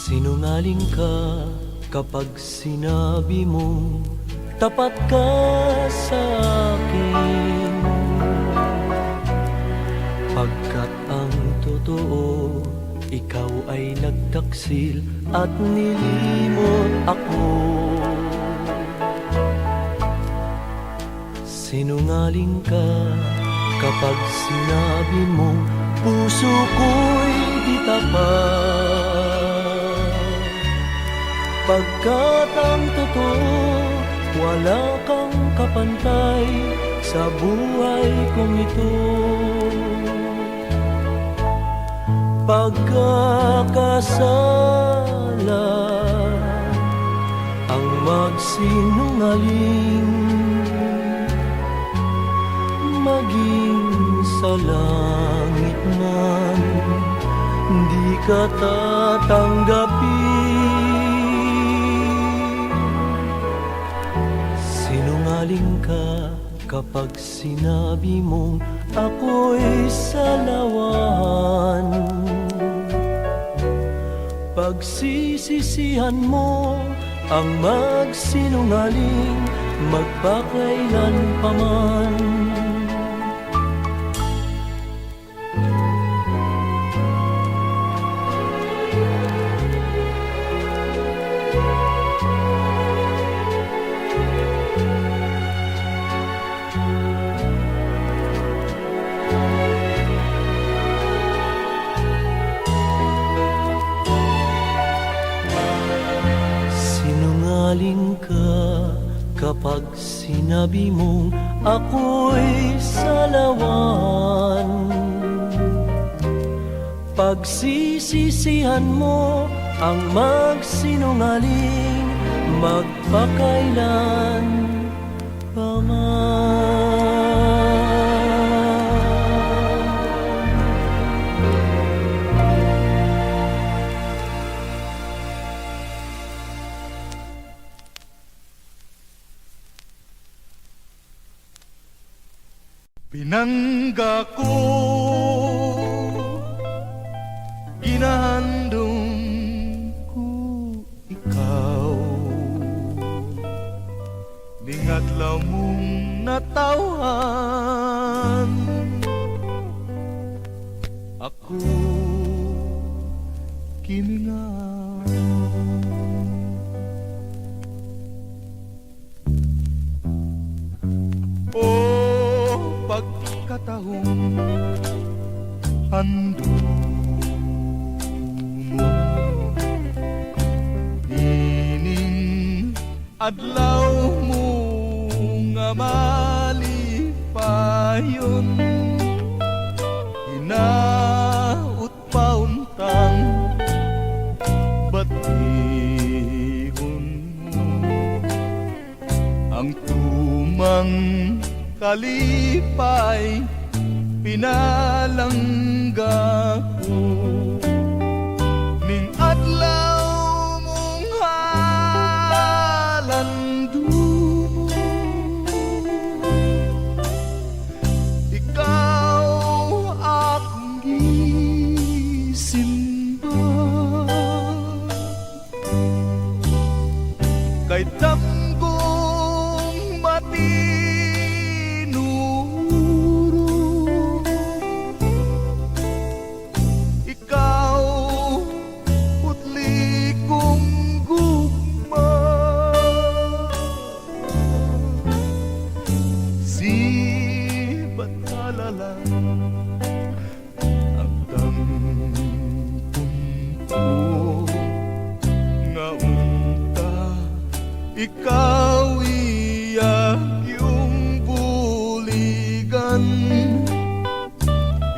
Sinungaling ka kapag sinabi mo tapat ka sa akin. Pagkat ang totoo, ikaw ay nagtaksil at nilimot ako. Sinungaling ka kapag sinabi mo puso ko'y di tapat. Pagkat ang totoo, wala kang kapantay sa buhay kong ito. Pagkakasala ang magsinungaling, maging sa langit man di ka tatanggapin. Sinungaling ka kapag sinabi mong ako'y salawan. Pagsisisihan mo ang magsinungaling magpakailan pa man. Sinungaling ka kapag sinabi mong ako'y salawan. Pagsisisihan mo ang magsinungaling magpakailan pa man. Pinangga ko, ginahandong ko ikaw, ningadlaw mong natawhan ako, kimingaw. Pagkatahong hando mo, ining adlaw mo nga malipayon, hinaut pauntang batihon mo ang tumang kalipay pinalangga ko ning adlaw mong halandumo. Ikaw akong gisimba kay damgong mati ikaw putli kong gugma. ikaw iyak yung buligan,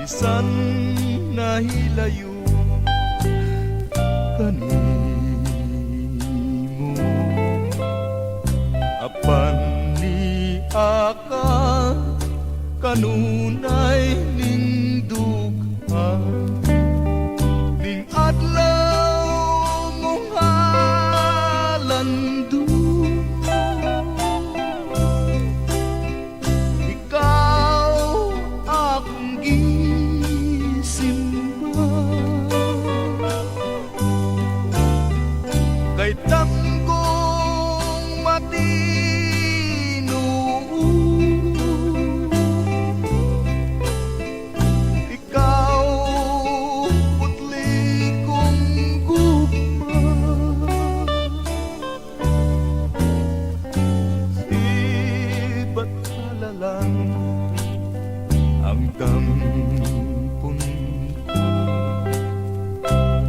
bisan nahilayo kanimo. Apan ni aka kanunay nindugha, ning adlaw mong halando. Ikaw akong gisimba, kay tanggong matino. Ikaw putli kong gugma, sibat lang ang tampon ko.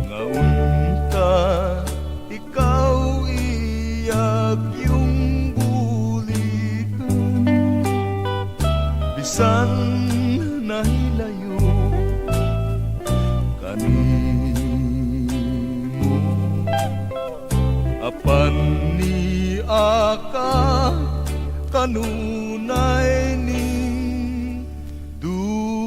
Ngaunta ikaw iyak yung bulikan, bisan nahilayo kanimo. Apan ni aka kanunay ning dugan.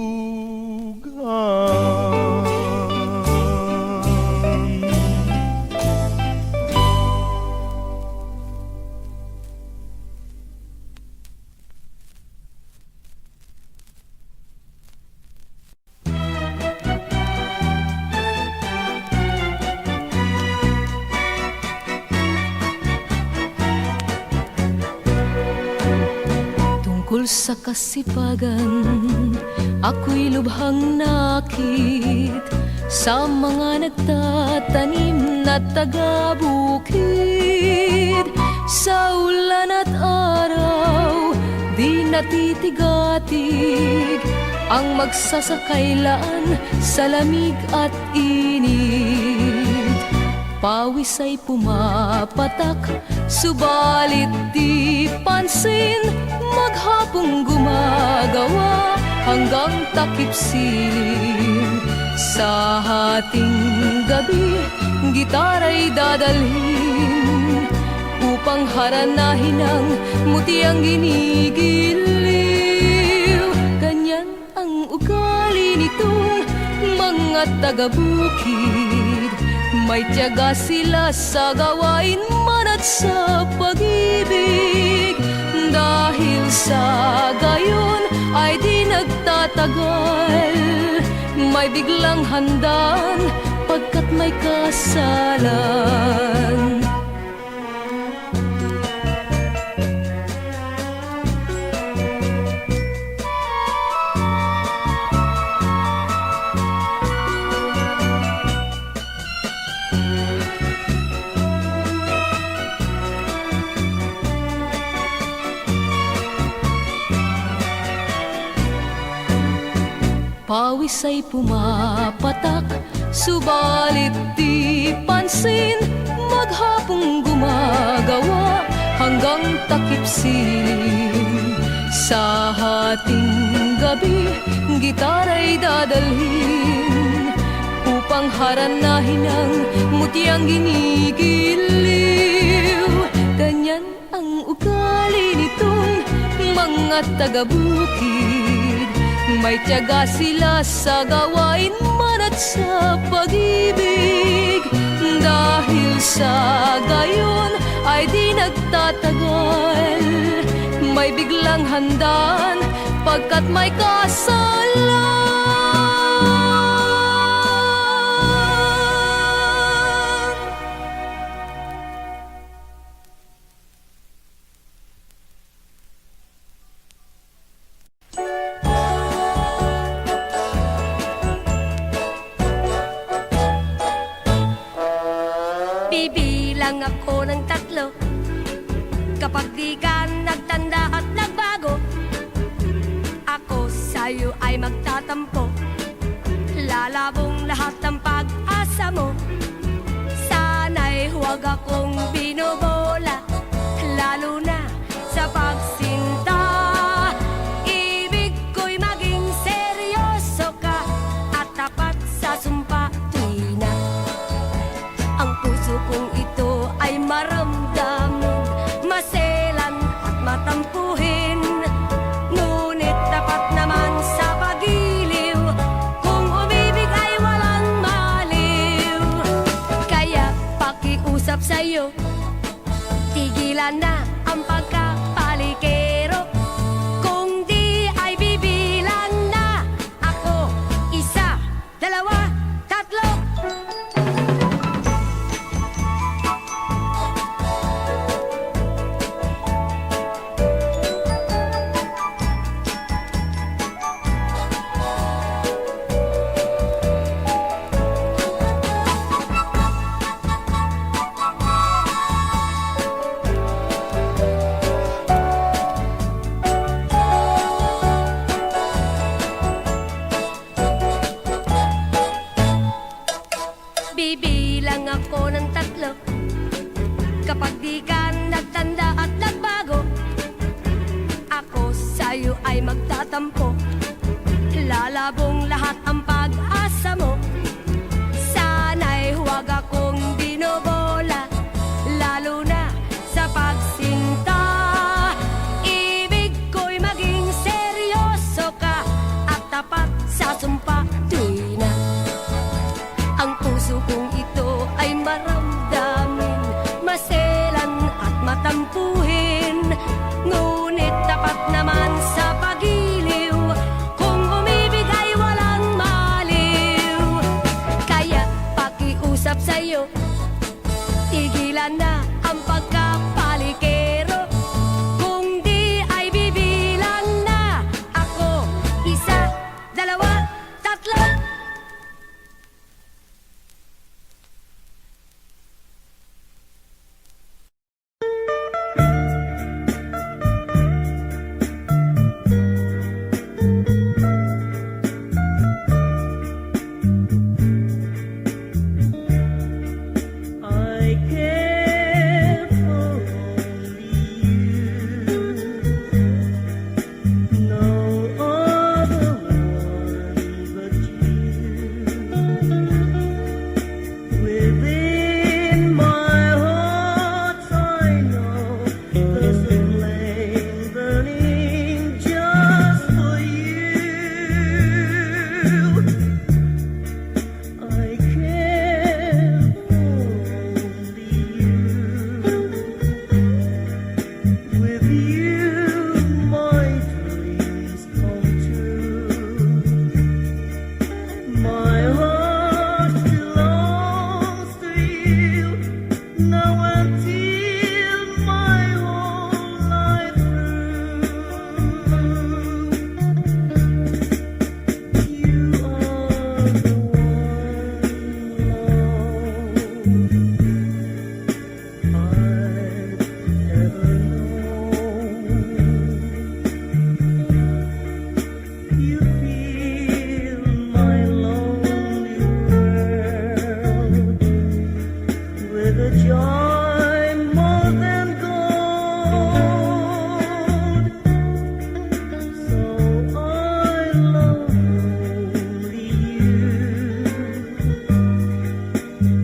Tungkol sa kasipagan, ako'y lubhang nakit sa mga nagtatanim na taga-bukid. Sa ulan at araw, di natitigatig ang magsasakailan sa lamig at init. Pawis ay pumapatak, subalit di pansin, maghapong gumagawa hanggang takip silim. Sa hating gabi, gitara'y dadalhin upang haranahin ang mutiang ginigiliw. Ganyan ang ugali nitong mga taga-bukid, may tiyaga sila sa gawain man at sa pag-ibig. Dahil sa gayon ay di nagtatagal, may biglang handaan pagkat may kasalan. Pawis ay pumapatak, subalit di pansin, maghapong gumagawa hanggang takip silim. Sa hating gabi, gitara'y dadalhin upang haranahin ang mutiang ginigiliw. Ganyan ang ugali nitong mga taga-bukid, may tiyaga sila sa gawain man at sa pag-ibig. Dahil sa gayon ay di nagtatagal, may biglang handaan pagkat may kasalan. Bibilang ako ng 3, kapag di ka nagtanda at nagbago, ako sa'yo ay magtatampo. Lalabong lahat ng pag-asa mo, sana'y huwag akong binobola. Tigilan na ang pagkapalikero. Kung di ay bibilang na ako. Isa, dalawa, tatlo. Bibilang ako ng tatlo. Kapag di ka nagtanda at nagbago, ako sa'yo ay magtatampo. Lalabong lahat ang pag-asa mo. Sana'y huwag akong binobola, lalo na sa pagsinta. Ibig ko'y maging seryoso ka at tapat sa sumpa. Tuwi na ang puso kong ito ay maramdamin, maselan at matampuhin. Ngunit tapat naman sa pagiliw, kung umibig ay walang maliw. Kaya pakiusap sa'yo, tigilan na ang pagkapalikero. Kung di ay bibilang na ako. Isa, dalawa, tatlo. I care for only you, no other one but you. Within my heart I know there's a flame burning just for you. I care only you. With you, my dreams come true. My heart belongs to you now until my whole life through. You are the you feel my lonely world with a joy more than gold. So I love only you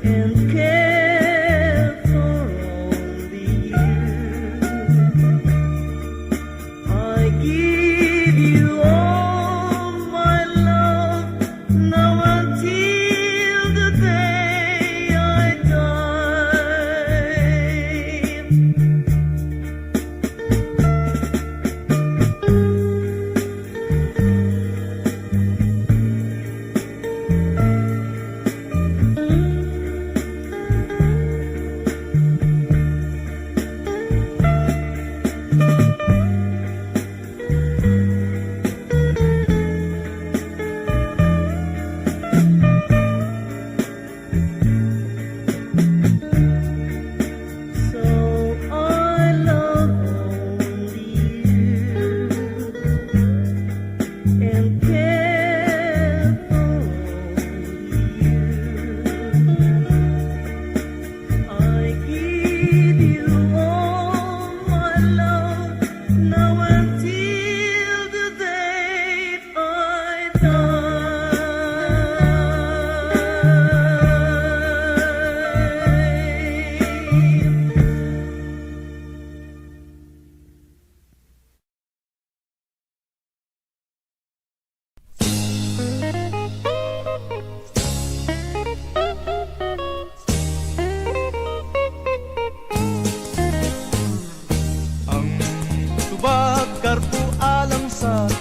and care for only you. I give you all my love now until the day I die.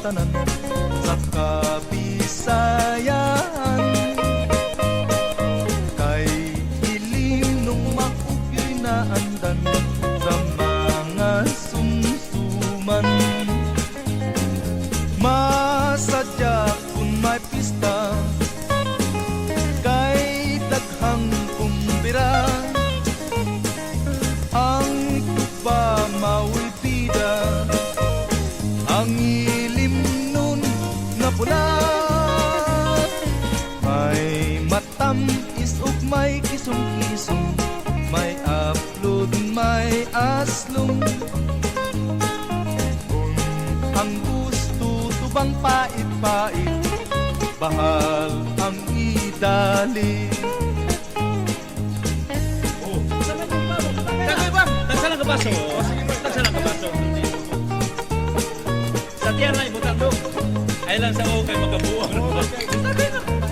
tanan sa Kabisayaan. Kay ilim nung maugyo'y naandan sa mga sumsuman. Masadya kung may pista kay daghang kumbira. Ang tuba mau'y bida, ang ilim nun nga pula. May matamis ug may kisong-kisong, may upload, may aslong. Kung ang gusto tubang pait-pait, bahal ang idali. Tagsa lang kabaso. Tagsa lang kabaso. Sa tiyan na ibutang do. Ay lang sa o kay magabuo.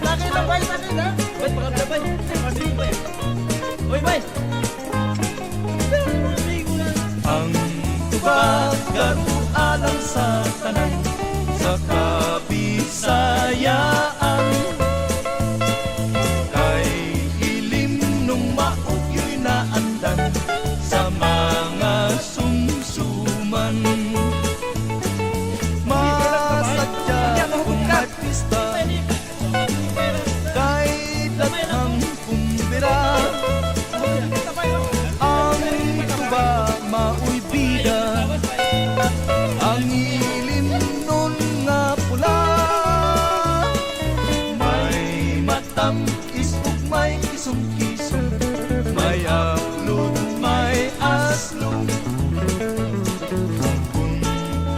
Laki lang bay, laki na. Bay pakam bay. Pandi bay. Oy bay. Ang tubag garo alang sa tanan sa Kabisayaan. Kay ilim nung maugyo'y naandan sa mga sumsuman. Masadya kung may pista kay daghang kumbira. Ang tuba mau'y bida, ang ilim nun nga pula. May matamis ug may kisong-kisong, may upload, may aslong. Kung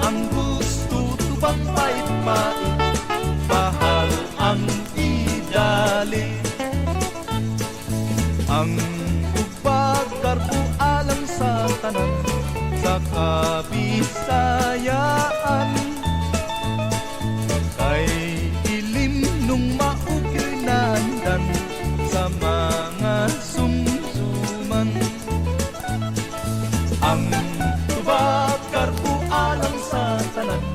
ang gusto tubang pait-pait, bahal ang idali. Ang ubag karbo alang sa tanan sa Kabisayaan. Kay ilim nung maugyo'y naandan sa mga sumsuman. Ang tubag karbo alang sa tanan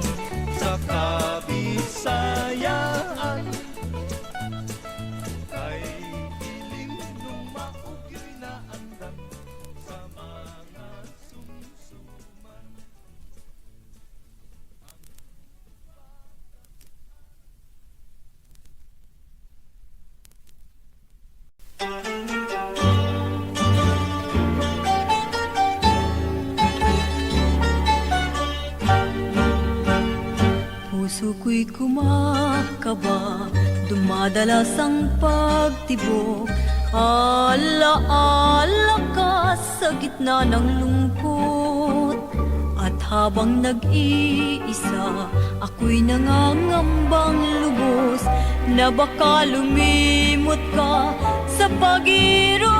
sa Kabisayaan. Kay ilim nung maugyo'y naandan sa mga sumsuman. Puso ko'y kumakaba, dumadalas ang pagtibok. Ala-ala ka sa gitna ng lungkot. At habang nag-iisa, ako'y nangangambang lubos na baka lumimot ka sa pag-irog.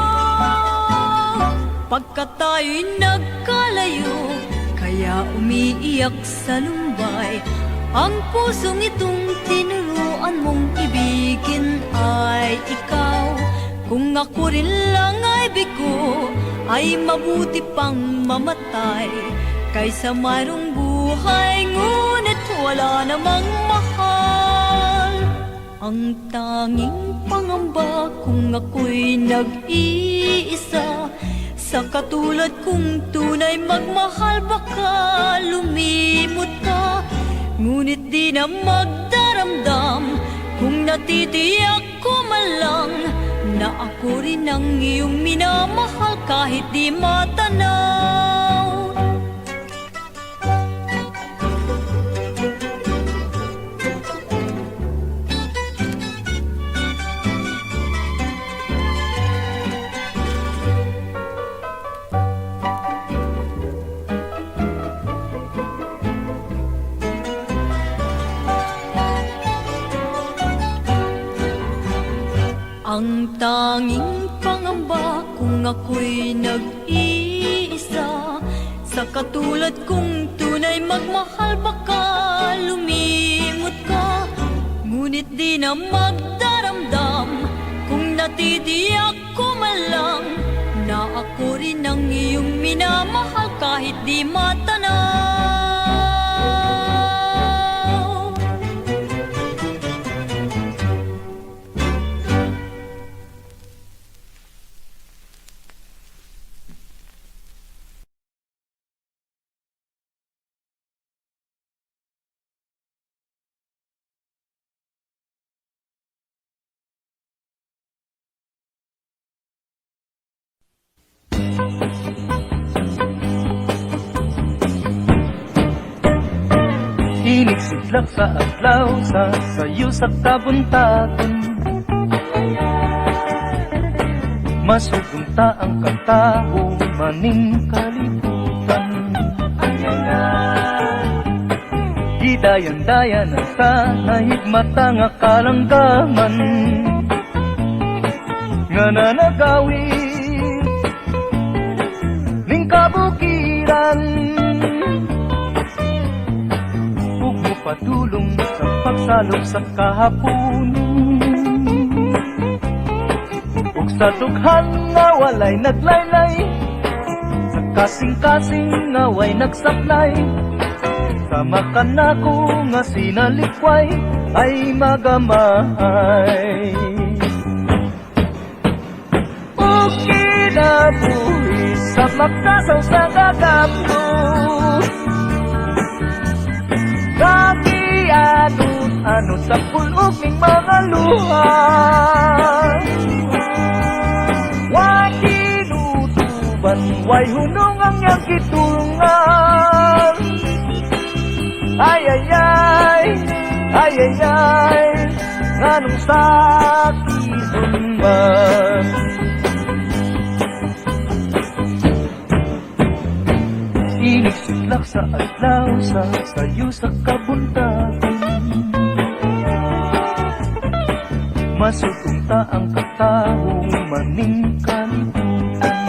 Pagka tayo'y nagkalayo, kaya umiiyak sa lumbay. Ang pusong itong tinuruan mong ibigin ay ikaw. Kung ako rin lang ay bigo, ay mabuti pang mamatay kaysa mayroong buhay ngunit wala namang mahal. Ang tanging pangamba kung ako'y nag-iisa, sa katulad kong tunay magmahal baka lumimot ka. Ngunit di na magdaramdam kung natitiyak ko man lang na ako rin ang iyong minamahal kahit di matanaw. Ang tanging pangamba kung ako'y nag-iisa, sa katulad kong tunay magmahal baka lumimot ka. Ngunit di na magdaramdam kung natitiyak ko man lang na ako rin ang iyong minamahal kahit di matanaw. Isidlak sa adlaw sa sayo sa kabuntagon, masugunta ang kataho maning kalibutan. Gidayan-dayan ang tanahigmata nga kalanggaman, nga nanagawin ning kabukiran. Ug mopadulong sa pagsalog sa kahaponon, ug sa dughan nga walay naglaylay, sa kasing-kasing nga way nagsaklay. Sama ka na ko nga sinalikway ay magamay. Ug kinabuhi sa magkasaw sa gagapto, kakianod-anod sa pulog ning mga luha. Way tinutuban, way hunong ang iyang kitulungan. Ay ay ay, ay ay ay, nganong sakit man. Inisidlak sa adlaw sa sayo sa kabuntagon, masugunta ang kataho maning kalibutan.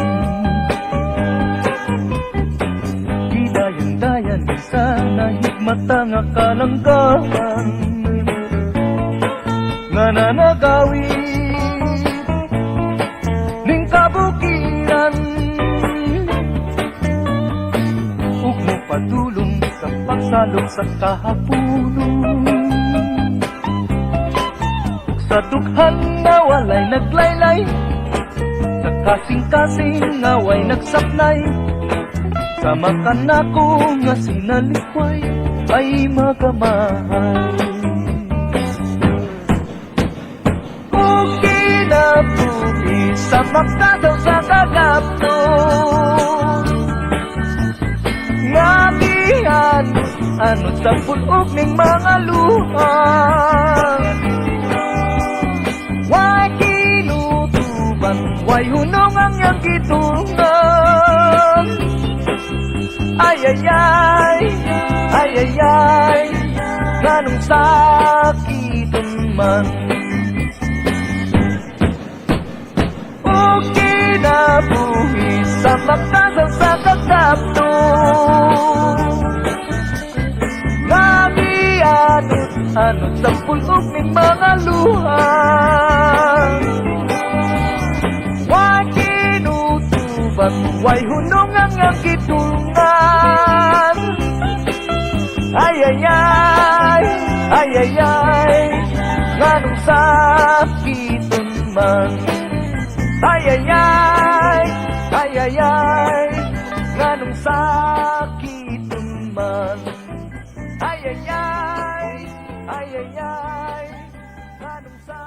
Gidayan-dayan sa nahigmata nga kalanggaman, nga nanagawin ning kabukiran. Ug mopadulong sa pagsalog sa kahaponon, ug sa dughan nga walay naglaylay, sa kasing-kasing nga way nagsaplay. Sama ka na ko nga sinalikway ay magamay. Ug kinabuhi sa magkasaw sa gagapto, nga gianod sa pulog ning mga luha. Way kinutuban, way hunong ang iyang gitungan. Ay ay ay, ay ay ay, nganong sakiton man. Ug kinabuhi sa magkasaw sa gagapto, nga gianod-anod sa pulog ning mga luha. Way kinutuban, way hunong ang iyang kitulungan. Ay ay ay, ay ay ay, nganong sakiton man. Ay ay ay, ay ay ay, nganong sakiton man. Ay ay ay, ay ay ay, nganong sakiton man.